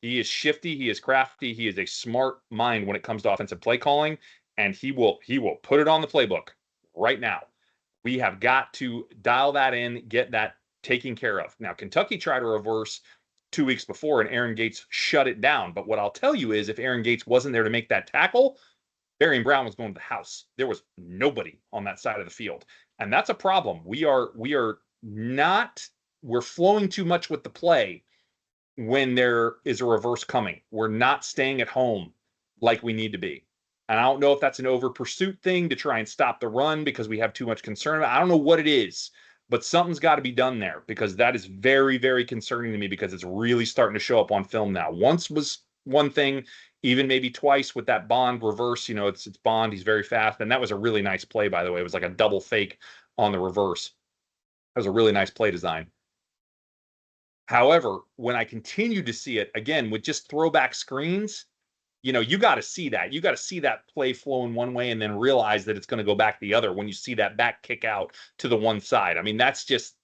He is shifty. He is crafty. He is a smart mind when it comes to offensive play calling, and he will put it on the playbook right now. We have got to dial that in, get that taken care of. Now, Kentucky tried to reverse 2 weeks before, and Aaron Gates shut it down. But what I'll tell you is, if Aaron Gates wasn't there to make that tackle, Barian Brown was going to the house. There was nobody on that side of the field, and that's a problem. We're flowing too much with the play when there is a reverse coming. We're not staying at home like we need to be. And I don't know if that's an over pursuit thing to try and stop the run because we have too much concern. I don't know what it is, but something's got to be done there, because that is very, very concerning to me, because it's really starting to show up on film now. Once was one thing, even maybe twice with that Bond reverse. It's Bond. He's very fast. And that was a really nice play, by the way. It was like a double fake on the reverse. That was a really nice play design. However, when I continue to see it, again, with just throwback screens, you got to see that. You got to see that play flowing one way and then realize that it's going to go back the other when you see that back kick out to the one side. I mean, that's just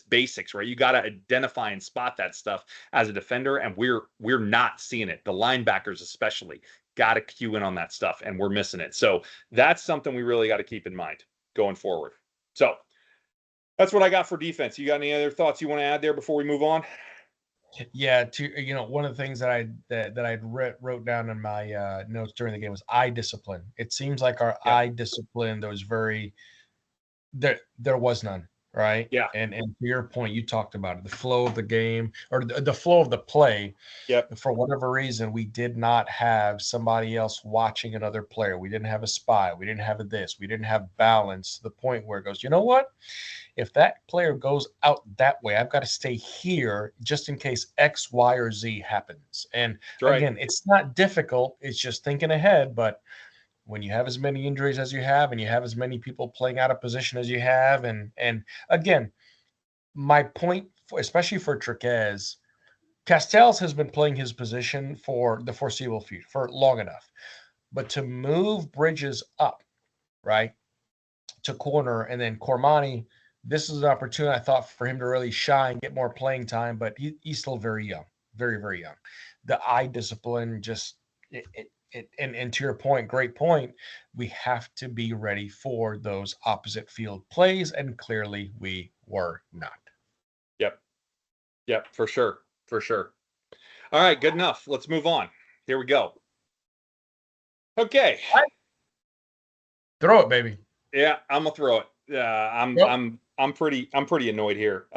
basics, right? You got to identify and spot that stuff as a defender, and we're not seeing it. The linebackers especially got to cue in on that stuff, and we're missing it. So that's something we really got to keep in mind going forward. So that's what I got for defense. You got any other thoughts you want to add there before we move on? Yeah, one of the things that I wrote down in my notes during the game was eye discipline. It seems like our eye discipline, there was none, right? Yeah. And to your point, you talked about it, the flow of the game, or the flow of the play. Yep. For whatever reason, we did not have somebody else watching another player. We didn't have a spy. We didn't have this. We didn't have balance to the point where it goes, you know what? If that player goes out that way, I've got to stay here just in case X, Y, or Z happens. And again, it's not difficult. It's just thinking ahead. But when you have as many injuries as you have, and you have as many people playing out of position as you have, and again, my point, especially for Trquez, Castells has been playing his position for the foreseeable future for long enough. But to move Bridges up, right, to corner, and then Cormani, this is an opportunity, I thought, for him to really shine, get more playing time, but he's still very young, very, very young. The eye discipline just and to your point, great point, we have to be ready for those opposite field plays, and clearly we were not. Yep, for sure. All right, good enough. Let's move on. Here we go. Okay. Throw it, baby. Yeah, I'm gonna throw it. I'm pretty annoyed here.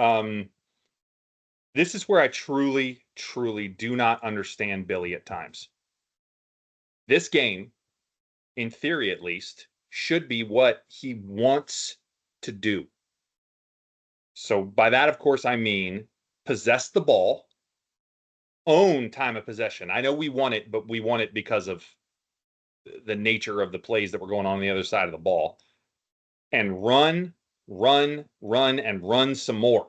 This is where I truly do not understand Billy at times. This game, in theory at least, should be what he wants to do. So by that, of course, I mean possess the ball, own time of possession. I know we won it, but we won it because of the nature of the plays that were going on the other side of the ball. And run, and run some more.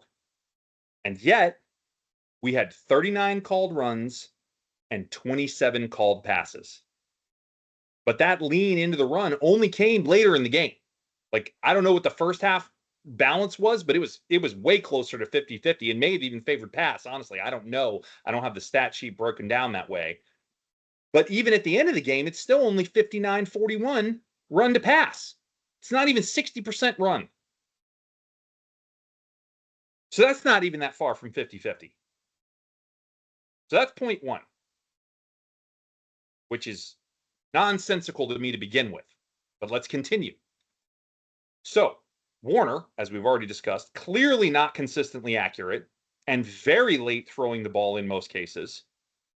And yet, we had 39 called runs and 27 called passes. But that lean into the run only came later in the game. Like, I don't know what the first half balance was, but it was way closer to 50-50 and may have even favored pass. Honestly, I don't know. I don't have the stat sheet broken down that way. But even at the end of the game, it's still only 59-41 run to pass. It's not even 60% run. So that's not even that far from 50-50. So that's point one, which is nonsensical to me to begin with. But let's continue. So Warner, as we've already discussed, clearly not consistently accurate and very late throwing the ball in most cases.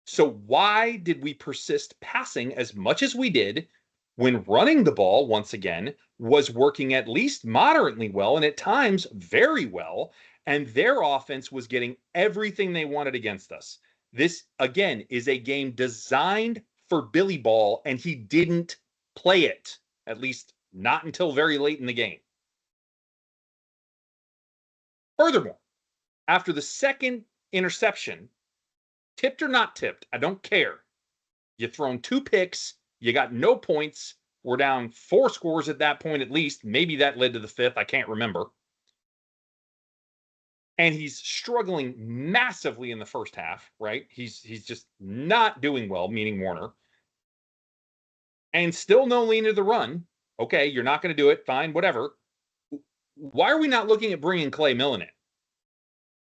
So why did we persist passing as much as we did when running the ball, once again, was working at least moderately well and at times very well, and their offense was getting everything they wanted against us? This, again, is a game designed for Billy Ball, and he didn't play it, at least not until very late in the game. Furthermore, after the second interception, tipped or not tipped, I don't care. You've thrown 2 picks. You got no points. We're down 4 scores at that point, at least. Maybe that led to the 5th. I can't remember. and he's struggling massively in the first half, right? He's just not doing well, meaning Warner, and still no lean to the run. Okay, you're not going to do it. Fine, whatever. Why are we not looking at bringing Clay Millen in?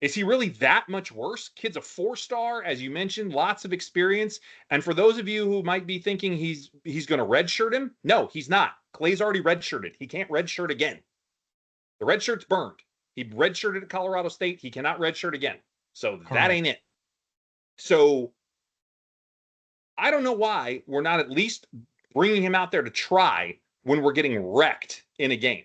Is he really that much worse? Kid's a 4-star, as you mentioned, lots of experience. And for those of you who might be thinking he's going to redshirt him, no, he's not. Clay's already redshirted. He can't redshirt again. The red shirt's burned. He redshirted at Colorado State. He cannot redshirt again. So that ain't it. So I don't know why we're not at least bringing him out there to try when we're getting wrecked in a game.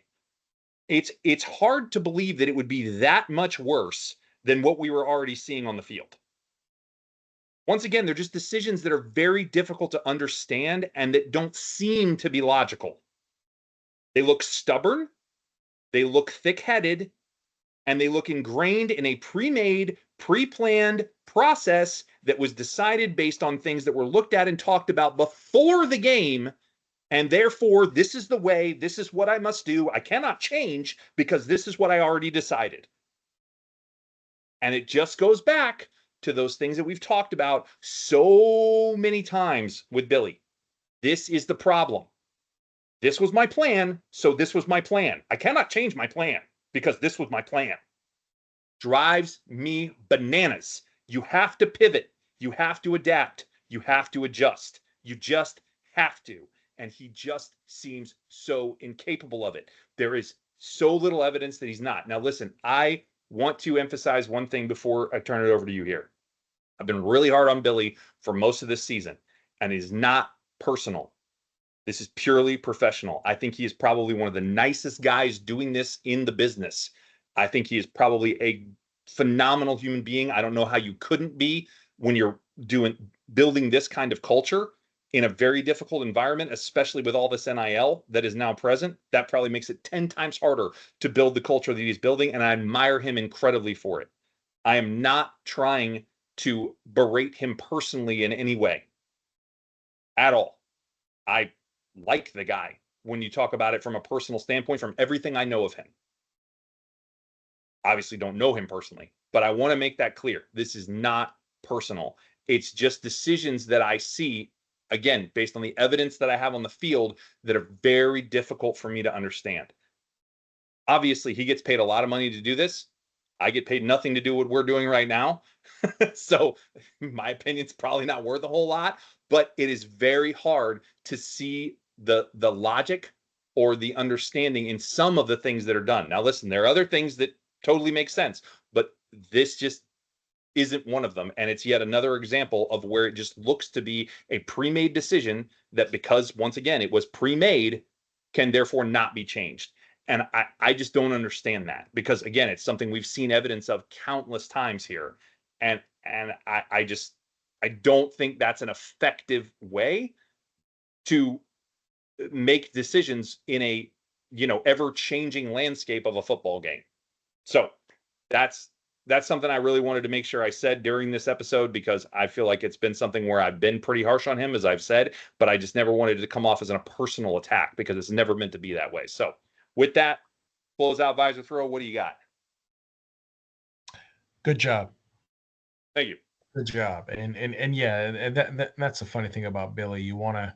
It's hard to believe that it would be that much worse than what we were already seeing on the field. Once again, they're just decisions that are very difficult to understand and that don't seem to be logical. They look stubborn, they look thick-headed, and they look ingrained in a pre-made, pre-planned process that was decided based on things that were looked at and talked about before the game. And therefore, this is the way, this is what I must do. I cannot change because this is what I already decided. And it just goes back to those things that we've talked about so many times with Billy. This is the problem. This was my plan, so this was my plan. I cannot change my plan because this was my plan. Drives me bananas. You have to pivot. You have to adapt. You have to adjust. You just have to. And he just seems so incapable of it. There is so little evidence that he's not. Now, listen, I want to emphasize one thing before I turn it over to you here. I've been really hard on Billy for most of this season, and it is not personal. This is purely professional. I think he is probably one of the nicest guys doing this in the business. I think he is probably a phenomenal human being. I don't know how you couldn't be when you're building this kind of culture in a very difficult environment, especially with all this NIL that is now present. That probably makes it 10 times harder to build the culture that he's building, and I admire him incredibly for it. I am not trying to berate him personally in any way at all. I like the guy when you talk about it from a personal standpoint, from everything I know of him. Obviously don't know him personally, but I want to make that clear. This is not personal. It's just decisions that I see, again, based on the evidence that I have on the field, that are very difficult for me to understand. Obviously, he gets paid a lot of money to do this. I get paid nothing to do what we're doing right now. So my opinion's probably not worth a whole lot, but it is very hard to see the logic or the understanding in some of the things that are done. Now, listen, there are other things that totally make sense, but this just isn't one of them. And it's yet another example of where it just looks to be a pre-made decision that, because once again, it was pre-made, can therefore not be changed. And I just don't understand that, because again, it's something we've seen evidence of countless times here. And I don't think that's an effective way to make decisions in a, ever-changing landscape of a football game. So that's something I really wanted to make sure I said during this episode, because I feel like it's been something where I've been pretty harsh on him, as I've said, but I just never wanted it to come off as a personal attack, because it's never meant to be that way. So with that, close out visor throw. What do you got? Good job. Thank you. Good job. And yeah, that's the funny thing about Billy. You want to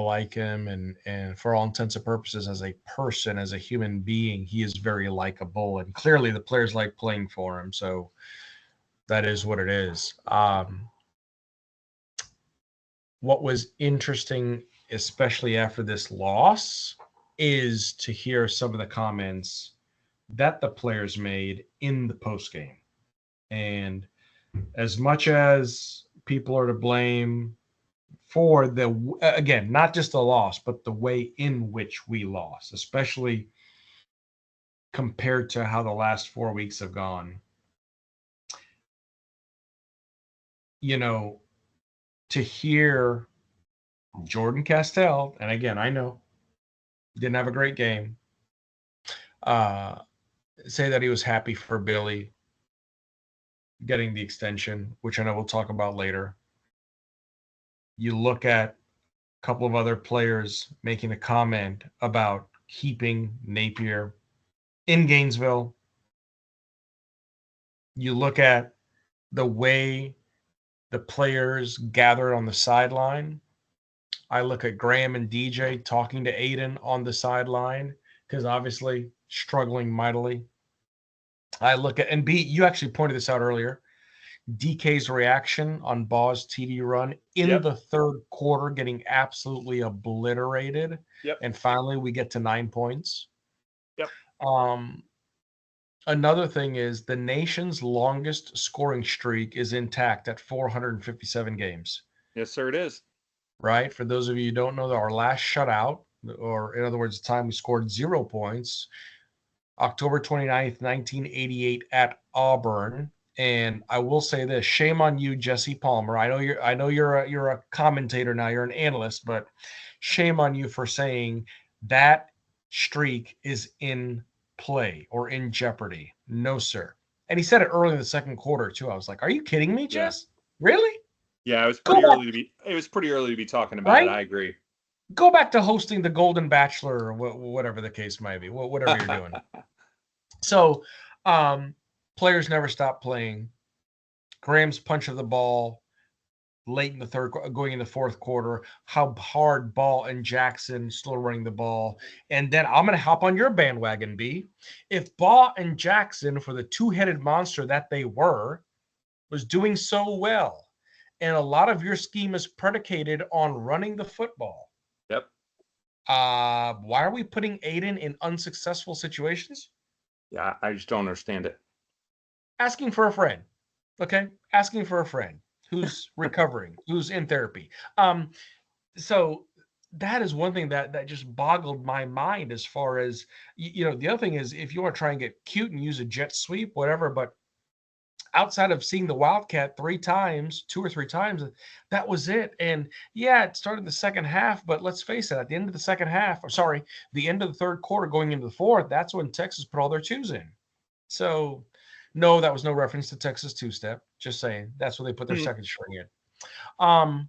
like him, and for all intents and purposes, as a person, as a human being, he is very likable, and clearly the players like playing for him. So that is what it is. What was interesting, especially after this loss, is to hear some of the comments that the players made in the postgame. And as much as people are to blame for again, not just the loss, but the way in which we lost, especially compared to how the last 4 weeks have gone. To hear Jordan Castell, and again, I know didn't have a great game, say that he was happy for Billy getting the extension, which I know we'll talk about later. You look at a couple of other players making a comment about keeping Napier in Gainesville. You look at the way the players gathered on the sideline. I look at Graham and DJ talking to Aiden on the sideline because obviously struggling mightily. I look at, and B, you actually pointed this out earlier, DK's reaction on Ball's TD run in Yep. the third quarter, getting absolutely obliterated. Yep. And finally, we get to 9 points. Yep. Another thing is the nation's longest scoring streak is intact at 457 games. Yes, sir, it is. Right? For those of you who don't know, our last shutout, or in other words, the time we scored 0 points, October 29th, 1988 at Auburn. And I will say this, shame on you, Jesse Palmer. I know you're a commentator now, you're an analyst, but shame on you for saying that streak is in play or in jeopardy. No, sir. And he said it early in the second quarter too. I was like, are you kidding me, Jess? Yeah. Really? Yeah, it was pretty early to be talking about it. I agree. Go back to hosting the Golden Bachelor or whatever the case might be, whatever you're doing. So, players never stop playing. Graham's punch of the ball late in the third, going in the fourth quarter. How hard Ball and Jackson still running the ball. And then I'm going to hop on your bandwagon, B. If Ball and Jackson, for the two-headed monster that they were, was doing so well, and a lot of your scheme is predicated on running the football. Yep. Why are we putting Aiden in unsuccessful situations? Yeah, I just don't understand it. Asking for a friend. Okay? Asking for a friend who's recovering, who's in therapy. So that is one thing that just boggled my mind as far as, the other thing is if you want to try and get cute and use a jet sweep, whatever, but outside of seeing the Wildcat 2 or 3 times, that was it. And yeah, it started the second half, but let's face it, at the end of the second half, the end of the third quarter going into the fourth, that's when Texas put all their twos in. So no, that was no reference to Texas two-step. Just saying. That's where they put their second string in.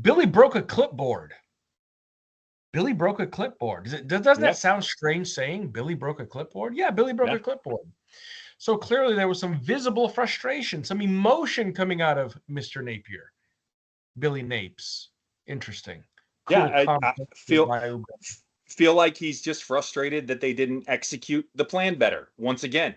Billy broke a clipboard. Doesn't that sound strange saying Billy broke a clipboard? Yeah, Billy broke a clipboard. So clearly there was some visible frustration, some emotion coming out of Mr. Napier. Billy Napes. Interesting. Cool. Yeah, I feel like he's just frustrated that they didn't execute the plan better. Once again,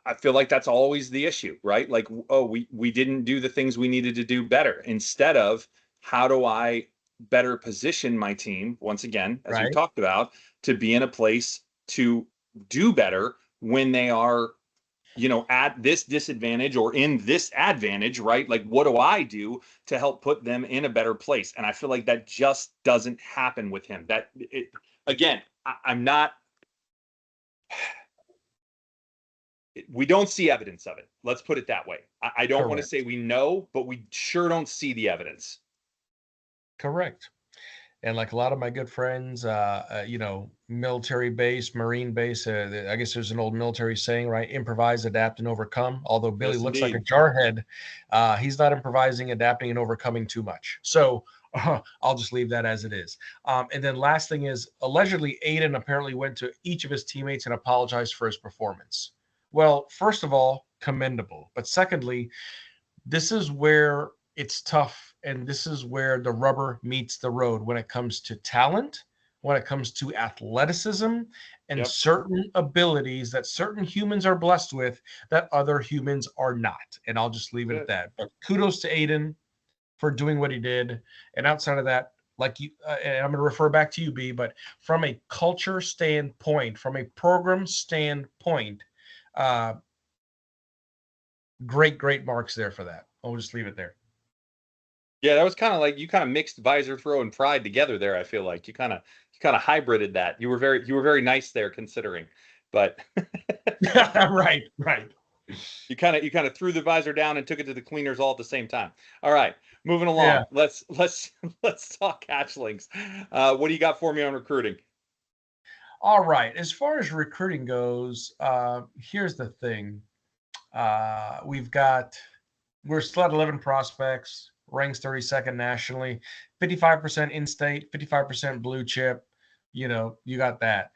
I feel like that's always the issue, right? Like, we didn't do the things we needed to do better. Instead of, how do I better position my team, once again, as we talked about, to be in a place to do better when they are, at this disadvantage or in this advantage, right? Like, what do I do to help put them in a better place? And I feel like that just doesn't happen with him. I'm not... We don't see evidence of it. Let's put it that way. I don't want to say we know, but we sure don't see the evidence. Correct. And like a lot of my good friends, military base, Marine base, I guess there's an old military saying, right? Improvise, adapt, and overcome. Although Billy looks like a jarhead, he's not improvising, adapting, and overcoming too much. So I'll just leave that as it is. And then last thing is, allegedly, Aiden apparently went to each of his teammates and apologized for his performance. Well, first of all, commendable. But secondly, this is where it's tough, and this is where the rubber meets the road when it comes to talent, when it comes to athleticism, and certain abilities that certain humans are blessed with that other humans are not. And I'll just leave it at that. But kudos to Aiden for doing what he did. And outside of that, like you, and I'm going to refer back to you, B, but from a culture standpoint, from a program standpoint, great marks there for that. I'll just leave it there. Yeah, that was kind of like you kind of mixed visor throw and pride together there. I feel like you kind of hybrided that. You were very nice there considering, but right. You kind of threw the visor down and took it to the cleaners all at the same time. All right, moving along. Yeah. Let's talk hatchlings. What do you got for me on recruiting? All right. As far as recruiting goes, here's the thing. We're still at 11 prospects, ranks 32nd nationally, 55% in-state, 55% blue chip. You got that.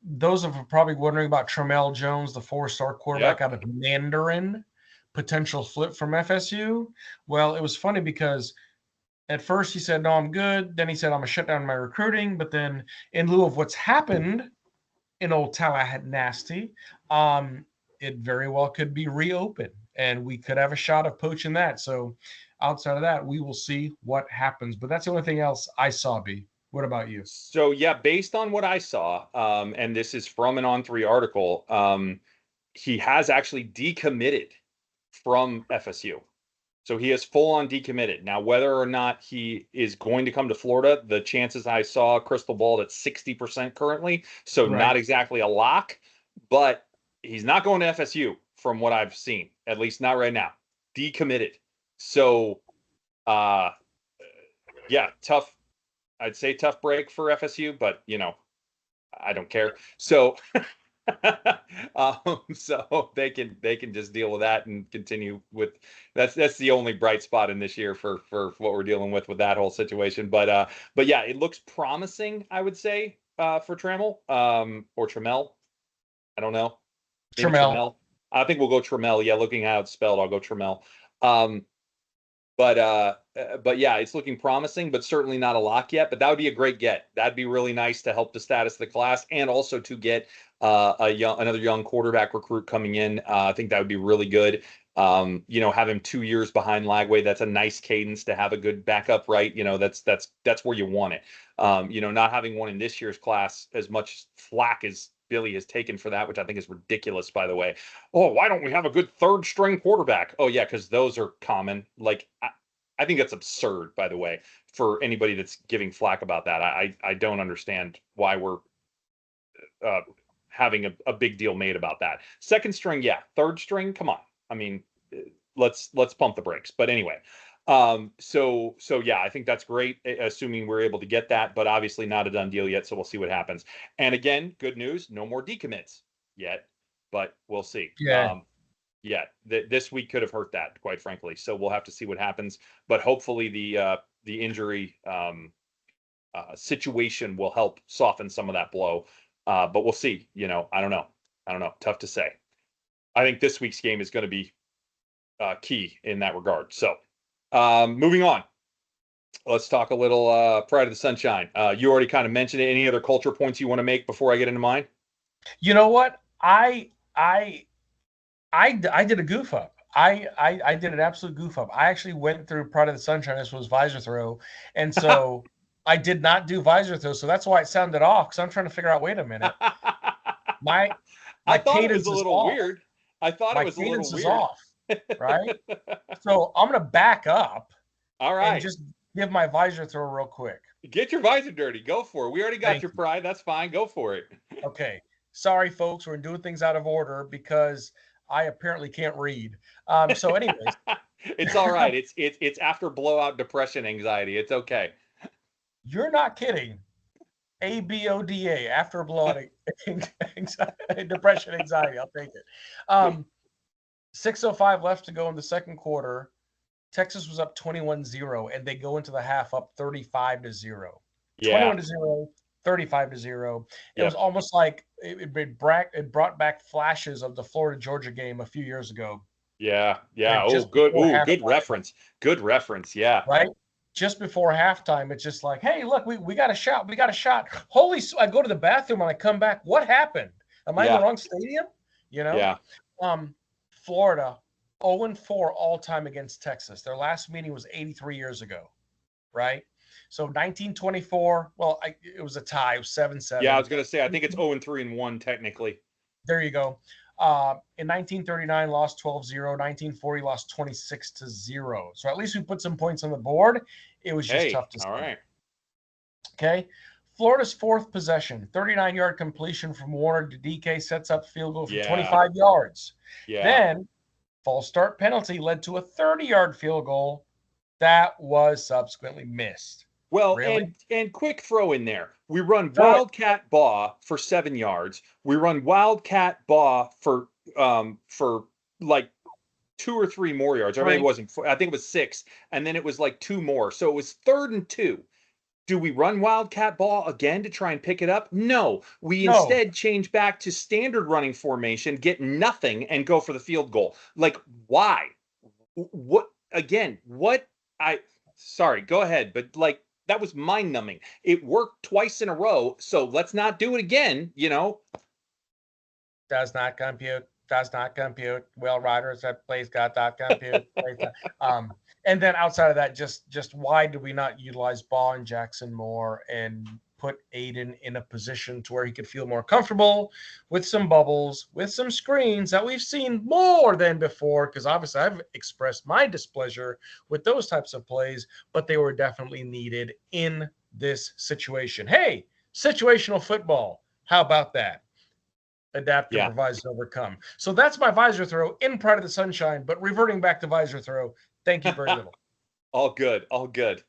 those of you are probably wondering about Tramel Jones, the 4-star quarterback Yep. out of Mandarin, potential flip from FSU. Well, it was funny because at first he said, no, I'm good. Then he said, I'm going to shut down my recruiting. But then, in lieu of what's happened in old Tallahassee, it very well could be reopened and we could have a shot of poaching that. So, outside of that, we will see what happens. But that's the only thing else I saw, B. What about you? So yeah, based on what I saw, and this is from an On3 article, he has actually decommitted from FSU. So he is full on decommitted. Now, whether or not he is going to come to Florida, the chances I saw crystal balled at 60% currently. So Right. not exactly a lock, but he's not going to FSU from what I've seen, at least not right now. Decommitted. So, yeah, tough. I'd say tough break for FSU, but I don't care. So, so they can just deal with that and continue with that's the only bright spot in this year for what we're dealing with that whole situation. But yeah, it looks promising, I would say, for Trammell, or Trammell. I don't know. Maybe Tramel. Trammell. I think we'll go Trammell. Yeah, looking how it's spelled, I'll go Trammell. Um, but yeah, it's looking promising, but certainly not a lock yet. But that would be a great get. That'd be really nice to help the status of the class, and also to get another young quarterback recruit coming in. I think that would be really good. Have him 2 years behind Lagway. That's a nice cadence to have a good backup, right? That's where you want it. Not having one in this year's class, as much flack as Billy has taken for that, which I think is ridiculous, by the way. Oh, why don't we have a good third string quarterback? Oh, yeah, because those are common. Like, I think that's absurd, by the way, for anybody that's giving flack about that. I don't understand why we're having a big deal made about that. Second string, yeah. Third string, come on. I mean, let's pump the brakes. But anyway, so yeah, I think that's great, assuming we're able to get that, but obviously not a done deal yet. So we'll see what happens. And again, good news, no more decommits yet, but we'll see. Yeah. Yeah, this week could have hurt that, quite frankly. So we'll have to see what happens. But hopefully the injury situation will help soften some of that blow. But we'll see. I don't know. Tough to say. I think this week's game is going to be key in that regard. So moving on. Let's talk a little Pride of the Sunshine. You already kind of mentioned it. Any other culture points you want to make before I get into mine? You know what? I did a goof up. I did an absolute goof up. I actually went through Pride of the Sunshine. This was visor throw, and so I did not do visor throw. So that's why it sounded off. Because I'm trying to figure out. Wait a minute. My I my thought it was cadence a is little off. weird. I thought it My was a little cadence is weird. off. Right. So I'm gonna back up All and right. just give my visor throw real quick. Get your visor dirty. Go for it. We already got Thank your you. pride. That's fine. Go for it. Okay. Sorry, folks. We're doing things out of order because I apparently can't read. So, anyways, It's all right. It's after blowout depression anxiety. It's okay. you're not kidding. ABODA, after blood depression anxiety. I'll take it. 6:05 left to go in the second quarter. Texas was up 21-0, and they go into the half up 35-0. Yeah. 21-0, 35-0. It was Yep. almost like it brought back flashes of the Florida Georgia game a few years ago. Yeah. Yeah. And Oh, just good. before Ooh, good halftime, reference. Good reference. Yeah. right? Just before halftime, it's just like, hey, look, we got a shot. We got a shot. Holy, I go to the bathroom and I come back. What happened? Am I in the Yeah. wrong stadium? You know, Yeah. Florida 0-4 all time against Texas. Their last meeting was 83 years ago, right? So 1924. Well, it was a tie. It was 7-7. Yeah. I was gonna say I think it's 0-3-1 technically. There you go. In 1939, lost 12-0. 1940, lost 26-0. So at least we put some points on the board. It was just Hey. tough to All see. right. Okay. Florida's fourth possession, 39-yard completion from Warner to DK, sets up field goal from 25 yards. Yeah. Then, false start penalty led to a 30-yard field goal that was subsequently missed. Well, Really? and quick throw in there. We run Throw it. Wildcat Baugh for 7 yards. We run Wildcat Baugh for like 2 or 3 more yards. Or maybe it wasn't. I think it was 6, and then it was like 2 more. So it was 3rd and 2. Do we run wildcat ball again to try and pick it up? No. We No, instead change back to standard running formation, get nothing, and go for the field goal. Like, why? What again? What I sorry, go ahead, but like that was mind numbing. It worked twice in a row, so let's not do it again. does not compute. Does not compute. Will Riders at plays got dot compute. And then outside of that, just why do we not utilize Ball and Jackson more and put Aiden in a position to where he could feel more comfortable with some bubbles, with some screens that we've seen more than before? Because obviously I've expressed my displeasure with those types of plays, but they were definitely needed in this situation. Hey, situational football. How about that? Adapt, Yeah, improvise, and overcome. So that's my visor throw in Pride of the Sunshine, but reverting back to visor throw, thank you very little. all good, all good.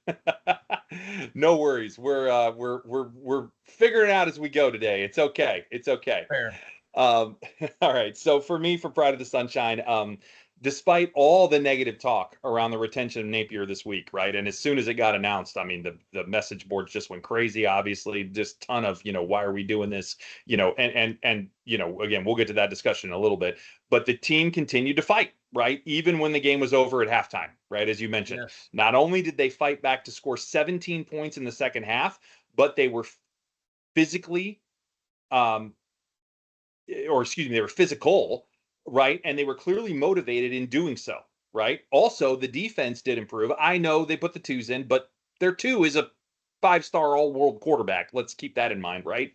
No worries. We're figuring it out as we go today. It's okay. It's okay. Fair. All right. So for me, for Pride of the Sunshine, despite all the negative talk around the retention of Napier this week, right? And as soon as it got announced, I mean, the message boards just went crazy. Obviously, just ton of why are we doing this? And again, we'll get to that discussion in a little bit. But the team continued to fight, right? Even when the game was over at halftime, right? As you mentioned, Yes. not only did they fight back to score 17 points in the second half, but they were physically um, or excuse me, they were physical, right? And they were clearly motivated in doing so, right? Also, the defense did improve. I know they put the twos in, but their two is a five-star all-world quarterback. Let's keep that in mind, right?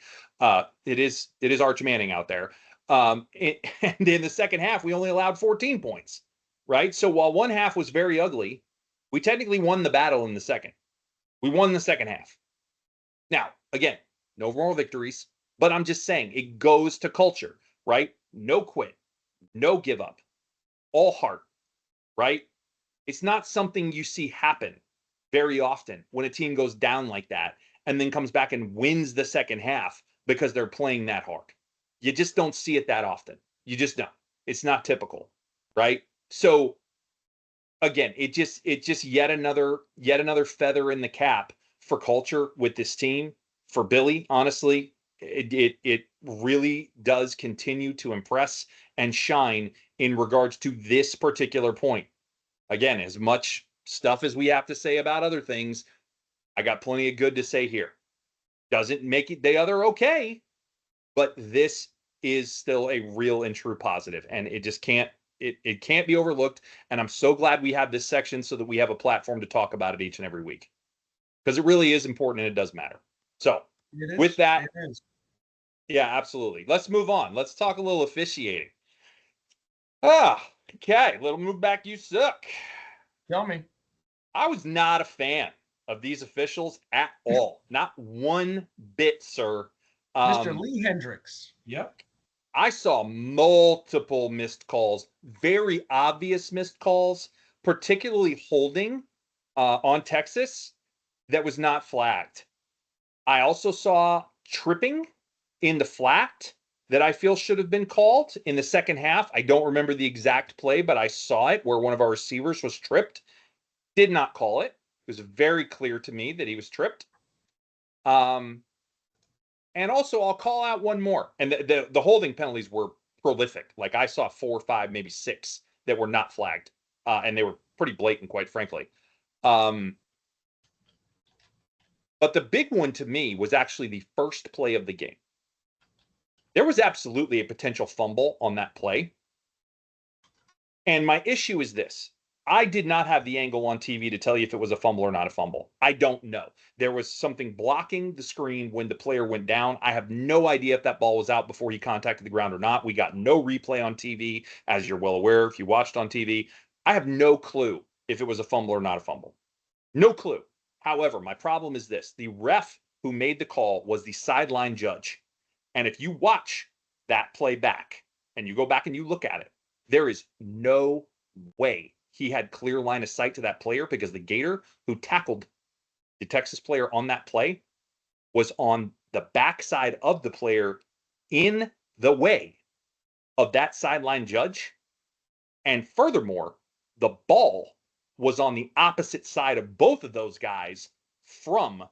It is Arch Manning out there. And in the second half, we only allowed 14 points, right? So while one half was very ugly, we technically won the battle in the second. We won the second half. Now, again, no moral victories, but I'm just saying it goes to culture, right? No quit, no give up, all heart, right? It's not something you see happen very often when a team goes down like that and then comes back and wins the second half because they're playing that hard. You just don't see it that often. You just don't. It's not typical, right? So again, it just yet another feather in the cap for culture with this team. For Billy, honestly, it really does continue to impress and shine in regards to this particular point. Again, as much stuff as we have to say about other things, I got plenty of good to say here. Doesn't make it the other okay, but this is still a real and true positive, and it just can't can't be overlooked. And I'm so glad we have this section so that we have a platform to talk about it each and every week, because it really is important and it does matter. So It with is. that, It is. yeah, absolutely. Let's move on. Let's talk a little officiating. Okay. Little move back. You suck. Tell me. I was not a fan of these officials at all. Not one bit, sir. Mr. Um, Lee Hendricks. Yep. I saw multiple missed calls, very obvious missed calls, particularly holding on Texas that was not flagged. I also saw tripping in the flat that I feel should have been called in the second half. I don't remember the exact play, but I saw it where one of our receivers was tripped. Did not call it. It was very clear to me that he was tripped. And also, I'll call out one more. And the holding penalties were prolific. Like I saw 4, 5, maybe 6 that were not flagged, and they were pretty blatant, quite frankly. But the big one to me was actually the first play of the game. There was absolutely a potential fumble on that play. And my issue is this. I did not have the angle on TV to tell you if it was a fumble or not a fumble. I don't know. There was something blocking the screen when the player went down. I have no idea if that ball was out before he contacted the ground or not. We got no replay on TV, as you're well aware if you watched on TV. I have no clue if it was a fumble or not a fumble. No clue. However, my problem is this. The ref who made the call was the sideline judge. And if you watch that play back and you go back and you look at it, there is no way he had clear line of sight to that player, because the Gator who tackled the Texas player on that play was on the backside of the player in the way of that sideline judge. And furthermore, the ball was on the opposite side of both of those guys from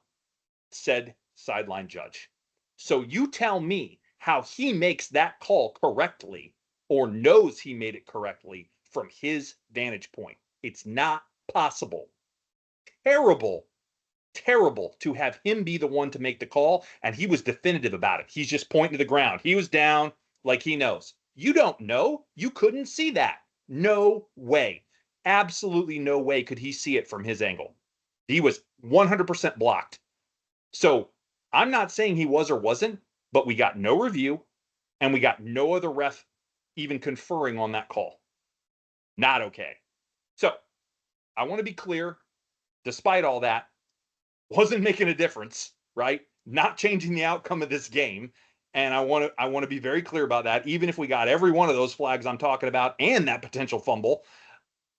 said sideline judge. So you tell me how he makes that call correctly or knows he made it correctly from his vantage point. It's not possible. Terrible, terrible to have him be the one to make the call, and he was definitive about it. He's just pointing to the ground. He was down like he knows. You don't know. You couldn't see that. No way. Absolutely no way could he see it from his angle. He was 100% blocked. So I'm not saying he was or wasn't, but we got no review and we got no other ref even conferring on that call. Not okay. So I want to be clear, despite all that, wasn't making a difference, right? Not changing the outcome of this game. And I want to be very clear about that. Even if we got every one of those flags I'm talking about and that potential fumble,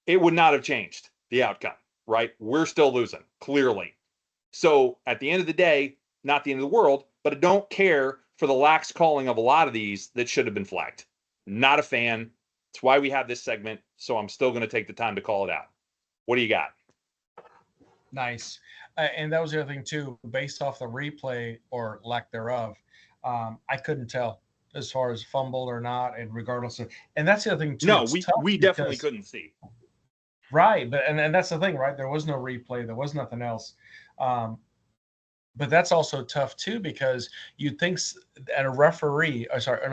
it would not have changed the outcome, right? We're still losing, clearly. So at the end of the day, not the end of the world, but I don't care for the lax calling of a lot of these that should have been flagged. Not a fan. That's why we have this segment. So I'm still going to take the time to call it out. What do you got? Nice. And that was the other thing, too, based off the replay or lack thereof. I couldn't tell as far as fumble or not, and regardless of, and that's the other thing, too. No, we definitely couldn't see. Right. But, and that's the thing, right? There was no replay. There was nothing else. But that's also tough, too, because you'd think an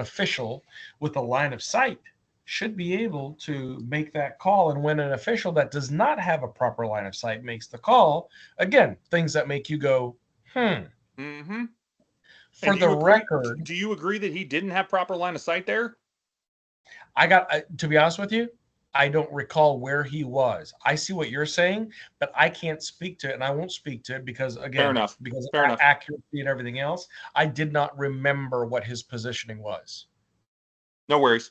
official with a line of sight should be able to make that call. And when an official that does not have a proper line of sight makes the call, again, things that make you go, Mm-hmm. For the record. Do you agree that he didn't have proper line of sight there? To be honest with you, I don't recall where he was. I see what you're saying, but I can't speak to it, and I won't speak to it because, again, Fair enough. Because of accuracy and everything else, I did not remember what his positioning was. No worries.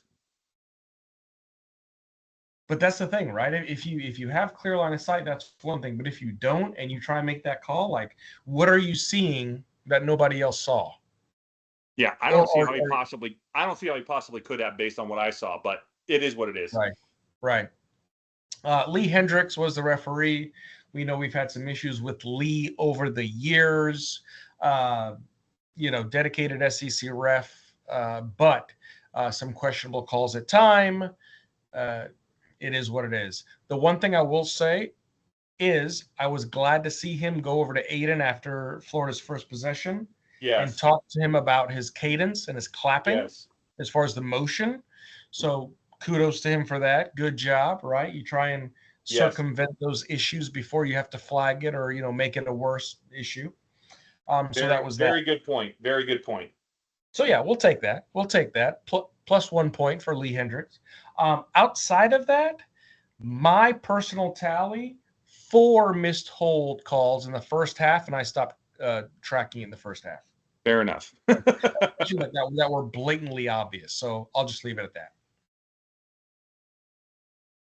But that's the thing, right? If you have clear line of sight, that's one thing. But if you don't and you try and make that call, like, what are you seeing that nobody else saw? Yeah, I don't see how he possibly could have based on what I saw, but it is what it is. Right. Lee Hendricks was the referee. We know we've had some issues with Lee over the years. Dedicated SEC ref, but some questionable calls at time. It is what it is. The one thing I will say is I was glad to see him go over to Aiden after Florida's first possession and talk to him about his cadence and his clapping as far as the motion. So kudos to him for that. Good job, right? You try and circumvent those issues before you have to flag it or, make it a worse issue. So that was very good point. Very good point. So, yeah, we'll take that. Plus 1 point for Lee Hendricks. Outside of that, my personal tally, 4 missed hold calls in the first half, and I stopped tracking in the first half. Fair enough. that were blatantly obvious, so I'll just leave it at that.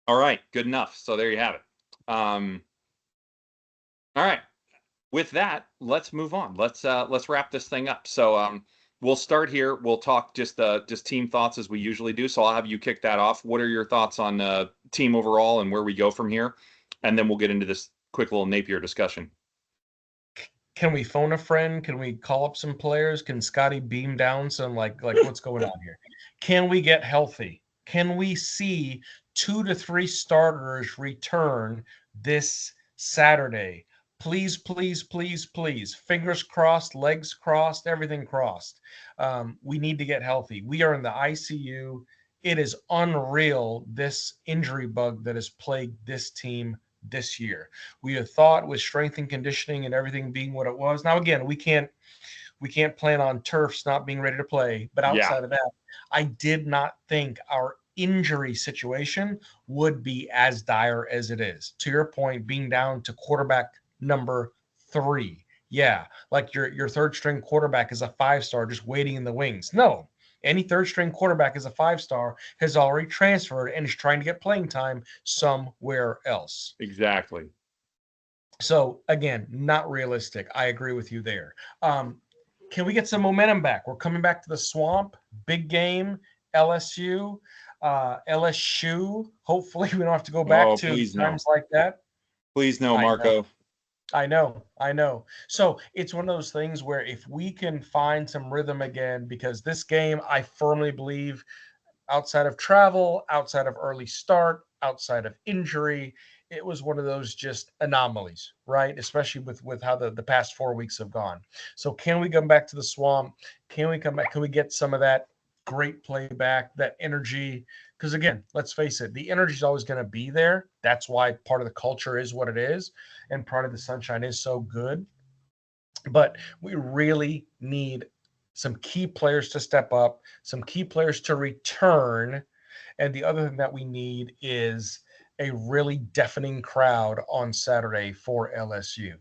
All right, good enough. So there you have it. All right. With that, let's move on. Let's wrap this thing up. So we'll start here. We'll talk just team thoughts as we usually do. So I'll have you kick that off. What are your thoughts on team overall and where we go from here? And then we'll get into this quick little Napier discussion. Can we phone a friend? Can we call up some players? Can Scotty beam down some like what's going on here? Can we get healthy? Can we see 2 to 3 starters return this Saturday? Please, please, please, please. Fingers crossed, legs crossed, everything crossed. We need to get healthy. We are in the ICU. It is unreal, this injury bug that has plagued this team this year. We have thought with strength and conditioning and everything being what it was. Now, again, we can't plan on turfs not being ready to play. But outside of that, I did not think our injury situation would be as dire as it is. To your point, being down to quarterback number 3. Yeah, like your third string quarterback is a 5-star just waiting in the wings. No, any third string quarterback is a 5-star, has already transferred and is trying to get playing time somewhere else. Exactly. So again, not realistic. I agree with you there. Can we get some momentum back? We're coming back to the swamp. Big game, LSU. LSU. Hopefully we don't have to go back to times like that. Please no, Marco. I know, I know. So it's one of those things where if we can find some rhythm again, because this game, I firmly believe, outside of travel, outside of early start, outside of injury, it was one of those just anomalies, right? Especially with how the past 4 weeks have gone. So can we come back to the swamp? Can we come back? Can we get some of that great playback, that energy? Because again, let's face it, the energy is always going to be there. That's why part of the culture is what it is, and part of the sunshine is so good. But we really need some key players to step up, some key players to return. And the other thing that we need is a really deafening crowd on Saturday for LSU.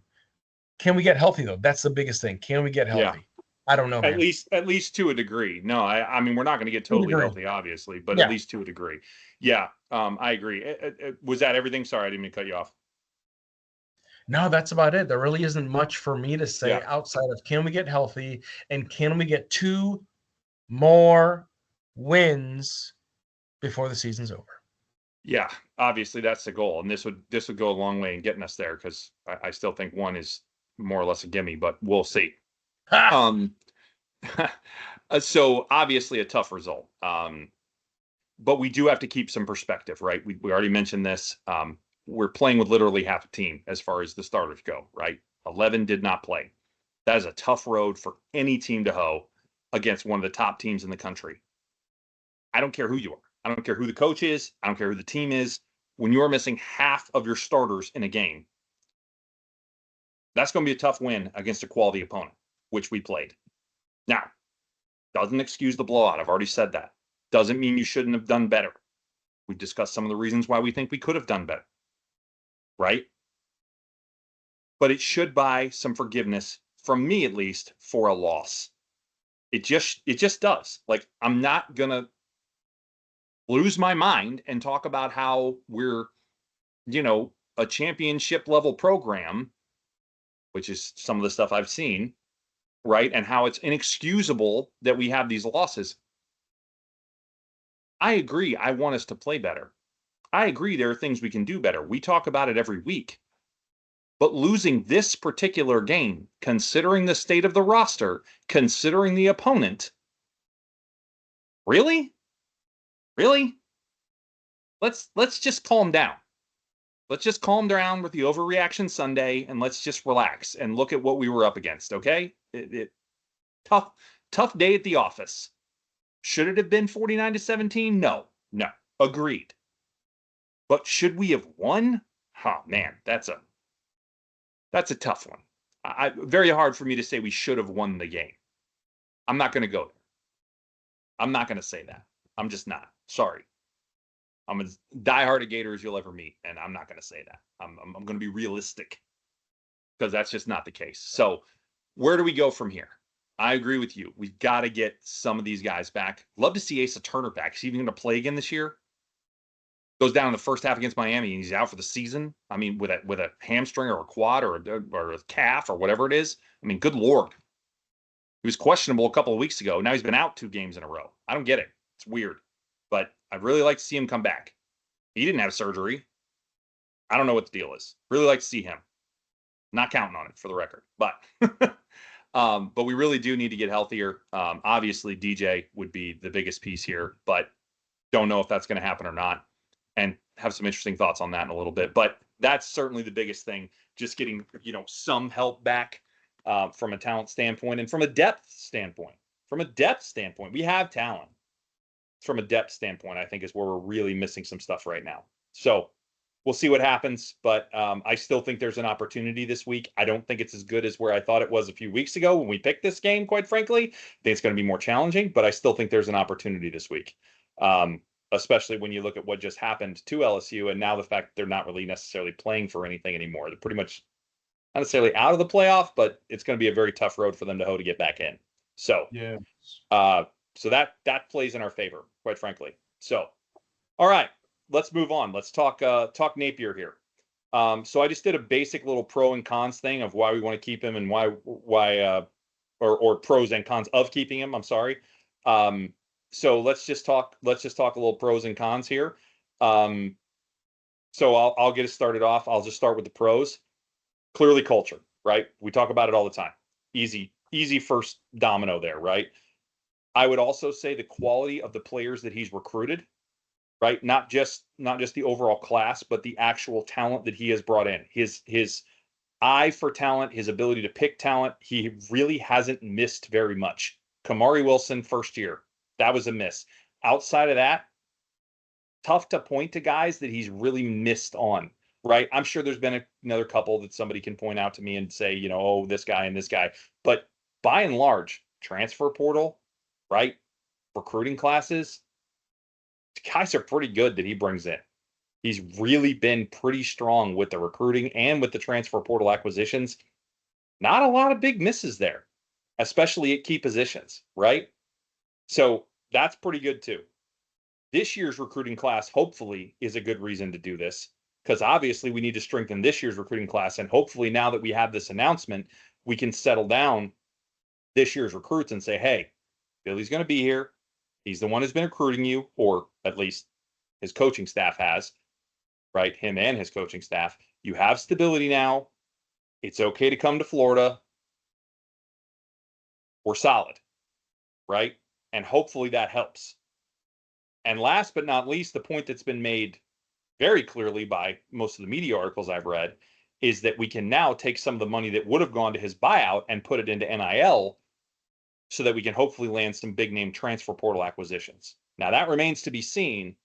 Can we get healthy though? That's the biggest thing. Can we get Yeah. healthy? I don't know, man. At least to a degree. No, I mean we're not going to get To a totally degree. healthy, obviously, but at Yeah. least to a degree. Yeah, I agree. Was that everything? Sorry, I didn't mean to cut you off. No, that's about it. There really isn't much for me to say Yeah, outside of can we get healthy and can we get 2 more wins before the season's over? yeah. Obviously, that's the goal, and this would go a long way in getting us there because I still think one is more or less a gimme, but we'll see. Ha! Um, so obviously a tough result. But we do have to keep some perspective, right? We already mentioned this. We're playing with literally half a team as far as the starters go, right? 11 did not play. That is a tough road for any team to hoe against one of the top teams in the country. I don't care who you are. I don't care who the coach is. I don't care who the team is. When you are missing half of your starters in a game, that's going to be a tough win against a quality opponent, which we played. Now, doesn't excuse the blowout. I've already said that. Doesn't mean you shouldn't have done better. We've discussed some of the reasons why we think we could have done better, right? But it should buy some forgiveness from me, at least, for a loss. It just does. Like, I'm not gonna lose my mind and talk about how we're, a championship level program, which is some of the stuff I've seen, right? And how it's inexcusable that we have these losses. I agree. I want us to play better. I agree there are things we can do better. We talk about it every week. But losing this particular game, considering the state of the roster, considering the opponent, really? Really? Let's just calm down. Let's just calm down with the overreaction Sunday and let's just relax and look at what we were up against, okay? Tough day at the office. Should it have been 49-17? No. No. Agreed. But should we have won? Oh man, that's a tough one. Very hard for me to say we should have won the game. I'm not going to go there. I'm not going to say that. I'm just not. Sorry. I'm as diehard a Gator as you'll ever meet, and I'm not going to say that. I'm going to be realistic because that's just not the case. So where do we go from here? I agree with you. We've got to get some of these guys back. Love to see Asa Turner back. Is he even going to play again this year? Goes down in the first half against Miami, and he's out for the season. I mean, with a hamstring or a quad or a calf or whatever it is. I mean, good Lord. He was questionable a couple of weeks ago. Now he's been out 2 games in a row. I don't get it. It's weird. But I'd really like to see him come back. He didn't have surgery. I don't know what the deal is. Really like to see him. Not counting on it for the record. But but we really do need to get healthier. Obviously, DJ would be the biggest piece here, but don't know if that's going to happen or not. And have some interesting thoughts on that in a little bit. But that's certainly the biggest thing. Just getting, some help back from a talent standpoint and from a depth standpoint. From a depth standpoint, we have talent. From a depth standpoint, I think is where we're really missing some stuff right now. So we'll see what happens, but I still think there's an opportunity this week. I don't think it's as good as where I thought it was a few weeks ago when we picked this game, quite frankly. I think it's going to be more challenging, but I still think there's an opportunity this week, especially when you look at what just happened to LSU and now the fact that they're not really necessarily playing for anything anymore. They're pretty much not necessarily out of the playoff, but it's going to be a very tough road for them to hoe to get back in. So, Yeah. So that plays in our favor, quite frankly. So, all right, let's move on. Let's talk Napier here. So I just did a basic little pro and cons thing of why we want to keep him and why or pros and cons of keeping him. I'm sorry. So let's just talk a little pros and cons here. So I'll get us started off. I'll just start with the pros. Clearly culture, right? We talk about it all the time. Easy first domino there, right? I would also say the quality of the players that he's recruited, right? Not just the overall class, but the actual talent that he has brought in. His eye for talent, his ability to pick talent, he really hasn't missed very much. Kamari Wilson, first year, that was a miss. Outside of that, tough to point to guys that he's really missed on, right? I'm sure there's been another couple that somebody can point out to me and say, oh, this guy and this guy. But by and large, transfer portal, right? Recruiting classes, guys are pretty good that he brings in. He's really been pretty strong with the recruiting and with the transfer portal acquisitions. Not a lot of big misses there, especially at key positions, right? So that's pretty good too. This year's recruiting class, hopefully, is a good reason to do this, because obviously we need to strengthen this year's recruiting class. And hopefully now that we have this announcement, we can settle down this year's recruits and say, hey, Billy's going to be here. He's the one who's been recruiting you, or at least his coaching staff has, right? Him and his coaching staff. You have stability now. It's okay to come to Florida. We're solid, right? And hopefully that helps. And last but not least, the point that's been made very clearly by most of the media articles I've read is that we can now take some of the money that would have gone to his buyout and put it into NIL so that we can hopefully land some big name transfer portal acquisitions. Now that remains to be seen,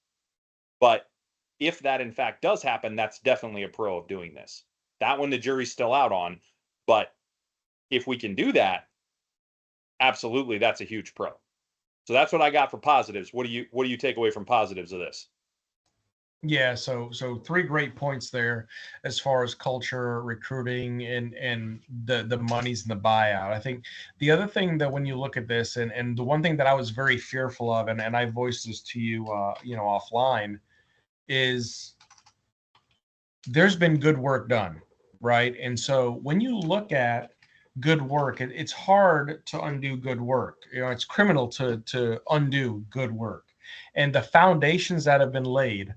but if that in fact does happen, that's definitely a pro of doing this. That one the jury's still out on, but if we can do that, absolutely that's a huge pro. So that's what I got for positives. What do you take away from positives of this? Yeah, so three great points there as far as culture, recruiting, and the monies in the buyout. I think the other thing that when you look at this, and the one thing that I was very fearful of, and I voiced this to you, offline, is there's been good work done, right? And so when you look at good work, it's hard to undo good work. It's criminal to undo good work, and the foundations that have been laid,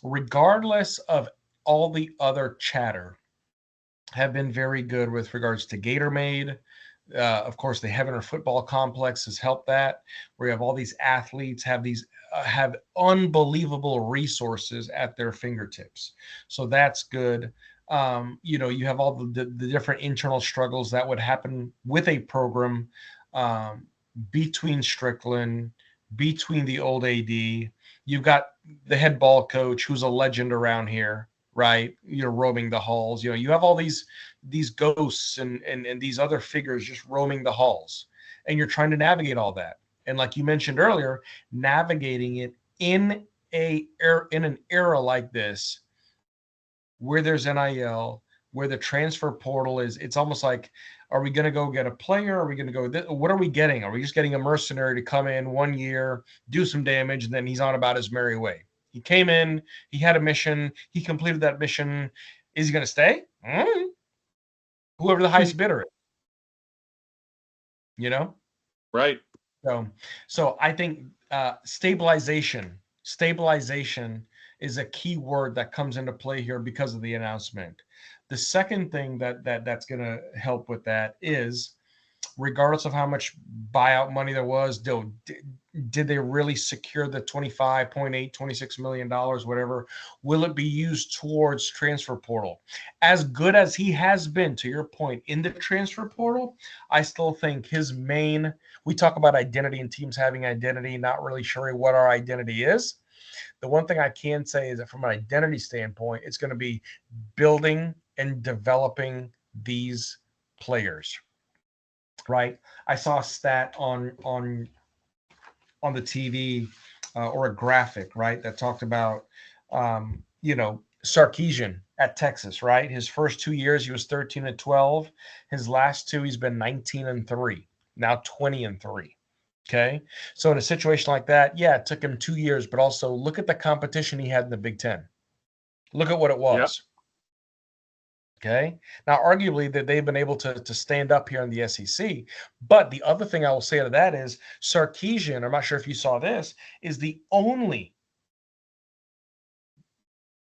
regardless of all the other chatter, have been very good with regards to Gatorade. Of course, the Heavener Football Complex has helped that, where you have all these athletes have unbelievable resources at their fingertips. So that's good. You have all the different internal struggles that would happen with a program, between Strickland, between the old AD. You've got the head ball coach, who's a legend around here, right? Roaming the halls. You have all these ghosts and these other figures just roaming the halls, and you're trying to navigate all that. And like you mentioned earlier, navigating it in an era like this, where there's NIL, where the transfer portal is, it's almost like, are we going to go get a player? Are we going to go, what are we getting? Are we just getting a mercenary to come in 1 year, do some damage, and then he's on about his merry way? He came in, he had a mission, he completed that mission. Is he going to stay? Whoever the highest bidder is, Right. So I think stabilization is a key word that comes into play here because of the announcement. The second thing that's going to help with that is, regardless of how much buyout money there was, did they really secure the $25.8, $26 million, whatever? Will it be used towards transfer portal? As good as he has been, to your point, in the transfer portal, I still think we talk about identity and teams having identity, not really sure what our identity is. The one thing I can say is that from an identity standpoint, it's going to be building and developing these players, right? I saw a stat on the TV, or a graphic, right, that talked about, Sarkisian at Texas, right? His first 2 years, he was 13-12. His last two, he's been 19-3, now 20-3. Okay. So in a situation like that, yeah, it took him 2 years, but also look at the competition he had in the Big Ten. Look at what it was. Yep. Okay. Now, arguably that they've been able to stand up here in the SEC. But the other thing I will say to that is Sarkisian, I'm not sure if you saw this, is the only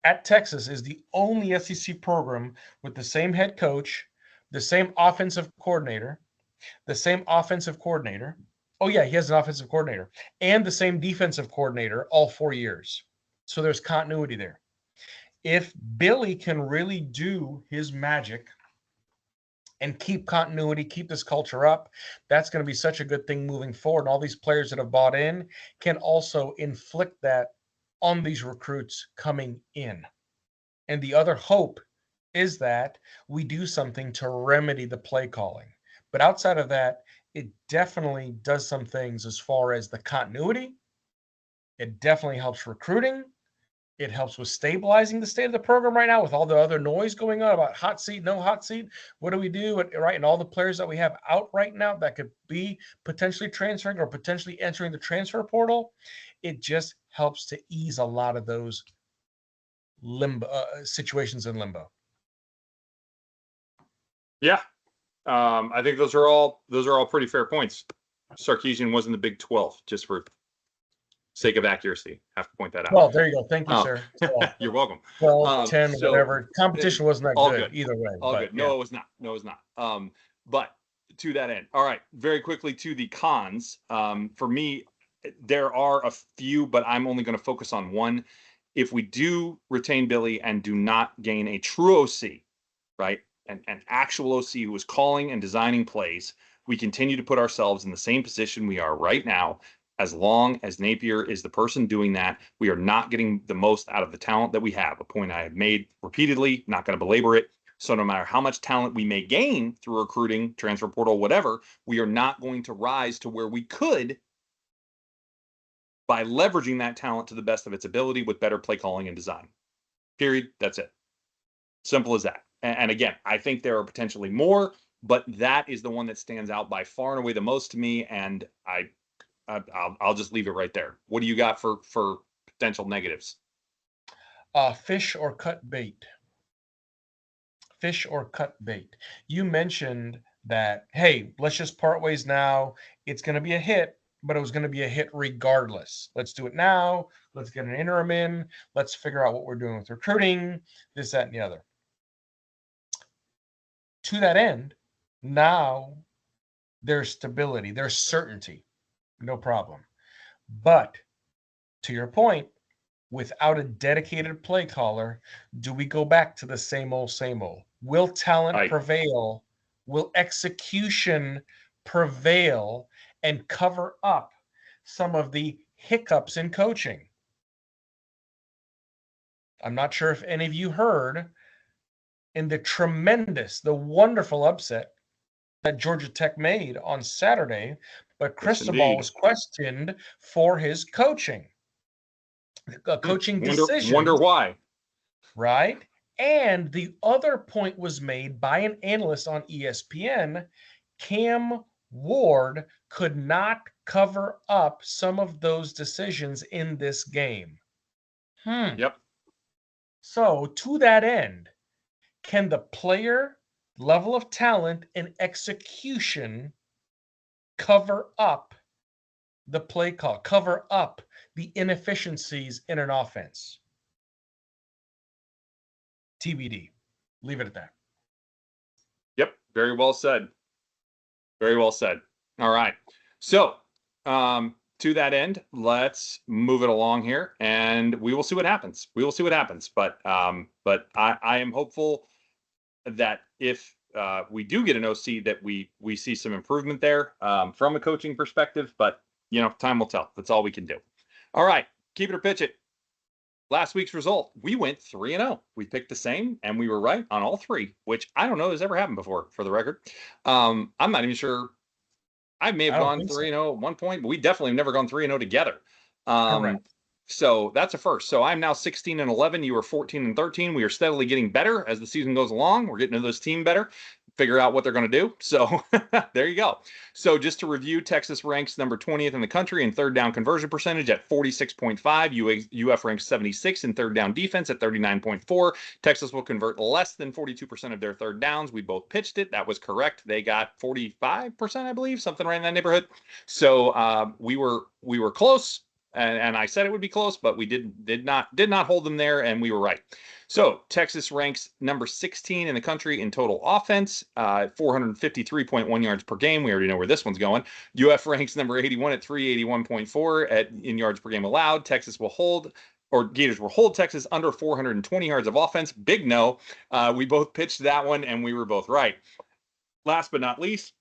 at Texas is the only SEC program with the same head coach, the same offensive coordinator, the same offensive coordinator. Oh, yeah, he has an offensive coordinator and the same defensive coordinator all 4 years. So there's continuity there. If Billy can really do his magic and keep continuity, keep this culture up, that's going to be such a good thing moving forward. And all these players that have bought in can also inflict that on these recruits coming in. And the other hope is that we do something to remedy the play calling. But outside of that, it definitely does some things as far as the continuity. It definitely helps recruiting. It helps with stabilizing the state of the program right now with all the other noise going on about hot seat, no hot seat. What do we do? Right. And all the players that we have out right now that could be potentially transferring or potentially entering the transfer portal. It just helps to ease a lot of those limbo situations in limbo. Yeah. I think those are all pretty fair points. Sarkisian was in the Big 12, just for sake of accuracy. Have to point that out. Well, there you go. Thank you, sir. You're welcome. 12, 10, whatever. Competition wasn't that good either way. All good. No, it was not. No, it was not. But to that end, all right, very quickly to the cons. For me, there are a few, but I'm only going to focus on one. If we do retain Billy and do not gain a true OC, right, an actual OC who is calling and designing plays, we continue to put ourselves in the same position we are right now. As long as Napier is the person doing that, we are not getting the most out of the talent that we have. A point I have made repeatedly, not going to belabor it. So no matter how much talent we may gain through recruiting, transfer portal, whatever, we are not going to rise to where we could by leveraging that talent to the best of its ability with better play calling and design. Period. That's it. Simple as that. And again, I think there are potentially more, but that is the one that stands out by far and away the most to me. And I'll just leave it right there. What do you got for potential negatives? Fish or cut bait. Fish or cut bait. You mentioned that, hey, let's just part ways now. It's going to be a hit, but it was going to be a hit regardless. Let's do it now. Let's get an interim in. Let's figure out what we're doing with recruiting, this, that, and the other. To that end, now there's stability, there's certainty. No problem. But to your point, without a dedicated play caller, do we go back to the same old, same old? Will talent prevail? Will execution prevail and cover up some of the hiccups in coaching? I'm not sure if any of you heard in the wonderful upset that Georgia Tech made on Saturday, but Cristobal was questioned for his coaching decision. Wonder why. Right? And the other point was made by an analyst on ESPN. Cam Ward could not cover up some of those decisions in this game. Yep. So to that end, can the player, level of talent, and execution cover up the play call, cover up the inefficiencies in an offense? TBD. Leave it at that. Yep. Very well said. Very well said. All right. So, to that end, let's move it along here, and we will see what happens. We will see what happens. But I am hopeful that if we do get an OC, that we see some improvement there from a coaching perspective. But time will tell. That's all we can do. All right, keep it or pitch it. Last week's result, we went 3-0. We picked the same, and we were right on all three, which I don't know has ever happened before, for the record. I'm not even sure. I may have gone 3-0 at one point, but we definitely have never gone 3-0 together. Correct. So that's a first. So I'm now 16-11. You were 14-13. We are steadily getting better as the season goes along. We're getting to this team better, figure out what they're going to do. So there you go. So just to review, Texas ranks number 20th in the country in third down conversion percentage at 46.5. UF ranks 76 in third down defense at 39.4. Texas will convert less than 42% of their third downs. We both pitched it. That was correct. They got 45%, I believe, something right in that neighborhood. So we were close. And I said it would be close, but we did not hold them there, and we were right. So Texas ranks number 16 in the country in total offense, 453.1 yards per game. We already know where this one's going. UF ranks number 81 at 381.4 in yards per game allowed. Gators will hold Texas under 420 yards of offense. Big no. We both pitched that one, and we were both right. Last but not least,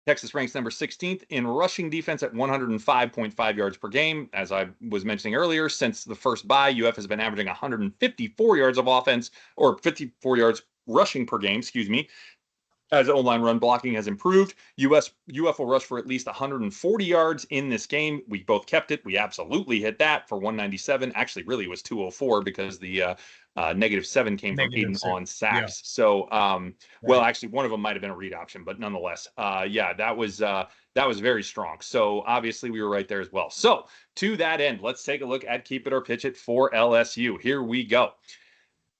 Texas ranks number 16th in rushing defense at 105.5 yards per game. As I was mentioning earlier, since the first bye, UF has been averaging 154 yards of offense, or 54 yards rushing per game, excuse me. As O-line run blocking has improved, UF will rush for at least 140 yards in this game. We both kept it. We absolutely hit that for 197. Actually, really, it was 204 because the -7 came from Aiden on sacks. Yeah. So, well, actually, one of them might have been a read option, but nonetheless, yeah, that was very strong. So obviously, we were right there as well. So to that end, let's take a look at Keep It or Pitch It for LSU. Here we go.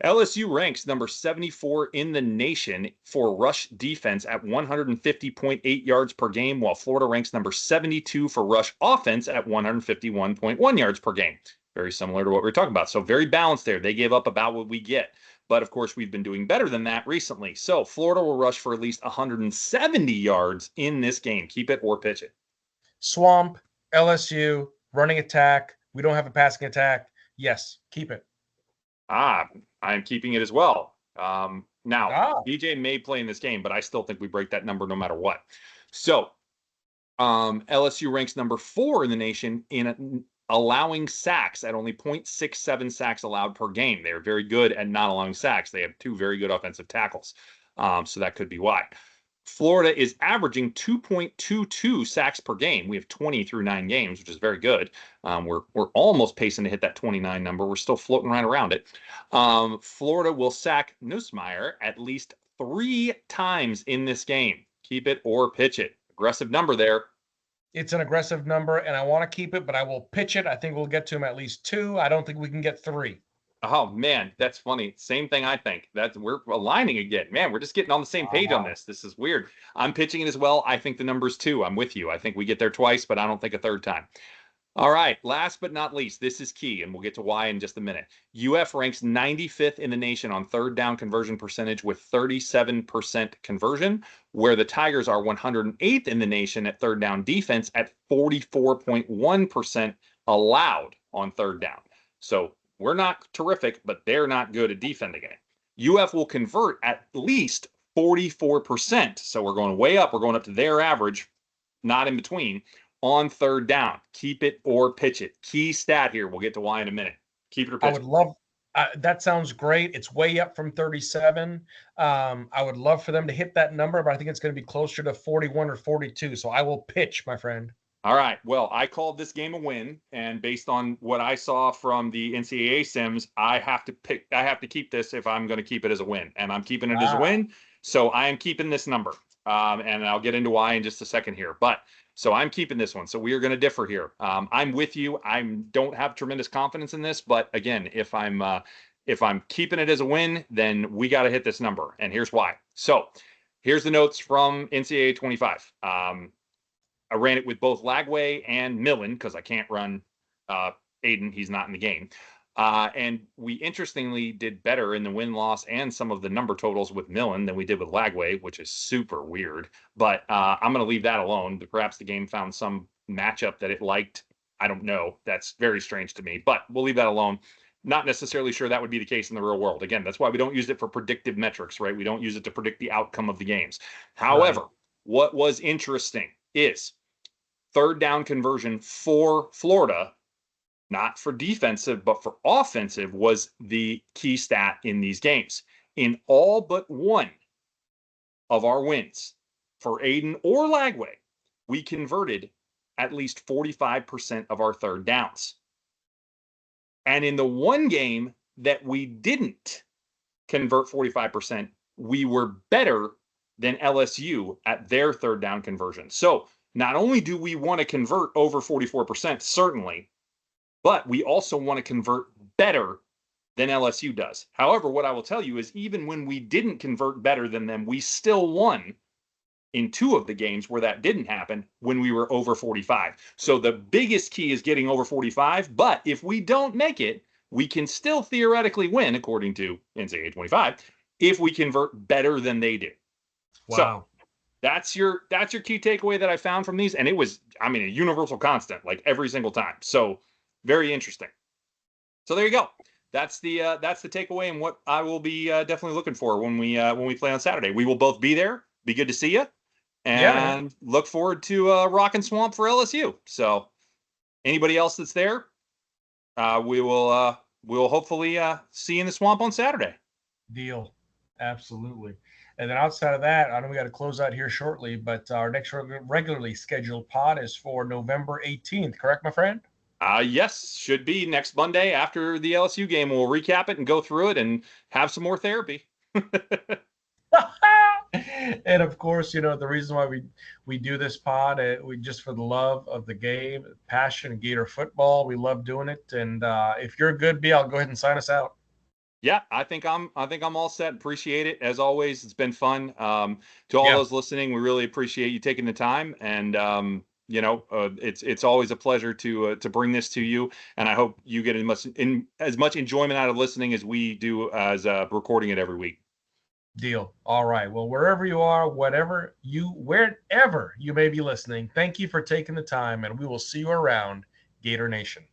LSU ranks number 74 in the nation for rush defense at 150.8 yards per game, while Florida ranks number 72 for rush offense at 151.1 yards per game. Very similar to what we were talking about. So very balanced there. They gave up about what we get. But of course, we've been doing better than that recently. So Florida will rush for at least 170 yards in this game. Keep it or pitch it. Swamp, LSU, running attack. We don't have a passing attack. Yes, keep it. I'm keeping it as well. Now, DJ may play in this game, but I still think we break that number no matter what. So, LSU ranks number 4 in the nation in allowing sacks at only 0.67 sacks allowed per game. They're very good at not allowing sacks. They have 2 very good offensive tackles. So that could be why. Florida is averaging 2.22 sacks per game. We have 20 through 9 games, which is very good. We're almost pacing to hit that 29 number. We're still floating right around it. Florida will sack Nussmeier at least 3 times in this game. Keep it or pitch it. Aggressive number there. It's an aggressive number, and I want to keep it, but I will pitch it. I think we'll get to him at least 2. I don't think we can get 3. Oh man, that's funny. Same thing I think. We're aligning again. Man, we're just getting on the same page on this. This is weird. I'm pitching it as well. I think the number's 2. I'm with you. I think we get there twice, but I don't think a third time. All right, last but not least, this is key, and we'll get to why in just a minute. UF ranks 95th in the nation on third down conversion percentage with 37% conversion, where the Tigers are 108th in the nation at third down defense at 44.1% allowed on third down. So we're not terrific, but they're not good at defending it. UF will convert at least 44%. So we're going way up. We're going up to their average, not in between, on third down. Keep it or pitch it. Key stat here. We'll get to why in a minute. Keep it or pitch it. I would love that. Sounds great. It's way up from 37. I would love for them to hit that number, but I think it's going to be closer to 41 or 42. So I will pitch, my friend. All right. Well, I called this game a win, and based on what I saw from the NCAA sims, I have to keep this if I'm going to keep it as a win, and I'm keeping it as a win. So I am keeping this number, and I'll get into why in just a second here. But so I'm keeping this one. So we are going to differ here. I'm with you. I don't have tremendous confidence in this, but again, if I'm keeping it as a win, then we got to hit this number, and here's why. So here's the notes from NCAA 25. I ran it with both Lagway and Millen because I can't run Aiden. He's not in the game. And we interestingly did better in the win-loss and some of the number totals with Millen than we did with Lagway, which is super weird. But I'm going to leave that alone. Perhaps the game found some matchup that it liked. I don't know. That's very strange to me. But we'll leave that alone. Not necessarily sure that would be the case in the real world. Again, that's why we don't use it for predictive metrics, right? We don't use it to predict the outcome of the games. However, what was interesting is third down conversion for Florida, not for defensive, but for offensive, was the key stat in these games. In all but one of our wins for Aiden or Lagway, we converted at least 45% of our third downs. And in the one game that we didn't convert 45%, we were better than LSU at their third down conversion. So not only do we want to convert over 44%, certainly, but we also want to convert better than LSU does. However, what I will tell you is even when we didn't convert better than them, we still won in 2 of the games where that didn't happen when we were over 45. So the biggest key is getting over 45. But if we don't make it, we can still theoretically win, according to NCAA 25, if we convert better than they do. Wow. So that's your key takeaway that I found from these. And it was, I mean, a universal constant, like every single time. So very interesting. So there you go. That's the takeaway and what I will be definitely looking for when we play on Saturday. We will both be there. Be good to see you, and look forward to Rock and Swamp for LSU. So anybody else that's there, we will hopefully see you in the Swamp on Saturday. Deal. Absolutely. And then outside of that, I know we got to close out here shortly, but our next regularly scheduled pod is for November 18th. Correct, my friend? Yes, should be next Monday after the LSU game. We'll recap it and go through it and have some more therapy. And of course, you know, the reason why we do this pod, we just for the love of the game, passion, Gator football. We love doing it. And if you're good, B, I'll go ahead and sign us out. Yeah, I think I'm all set. Appreciate it as always. It's been fun. To all those listening, we really appreciate you taking the time. And you know, it's always a pleasure to bring this to you. And I hope you get as much enjoyment out of listening as we do as recording it every week. Deal. All right. Well, wherever you are, wherever you may be listening, thank you for taking the time, and we will see you around, Gator Nation.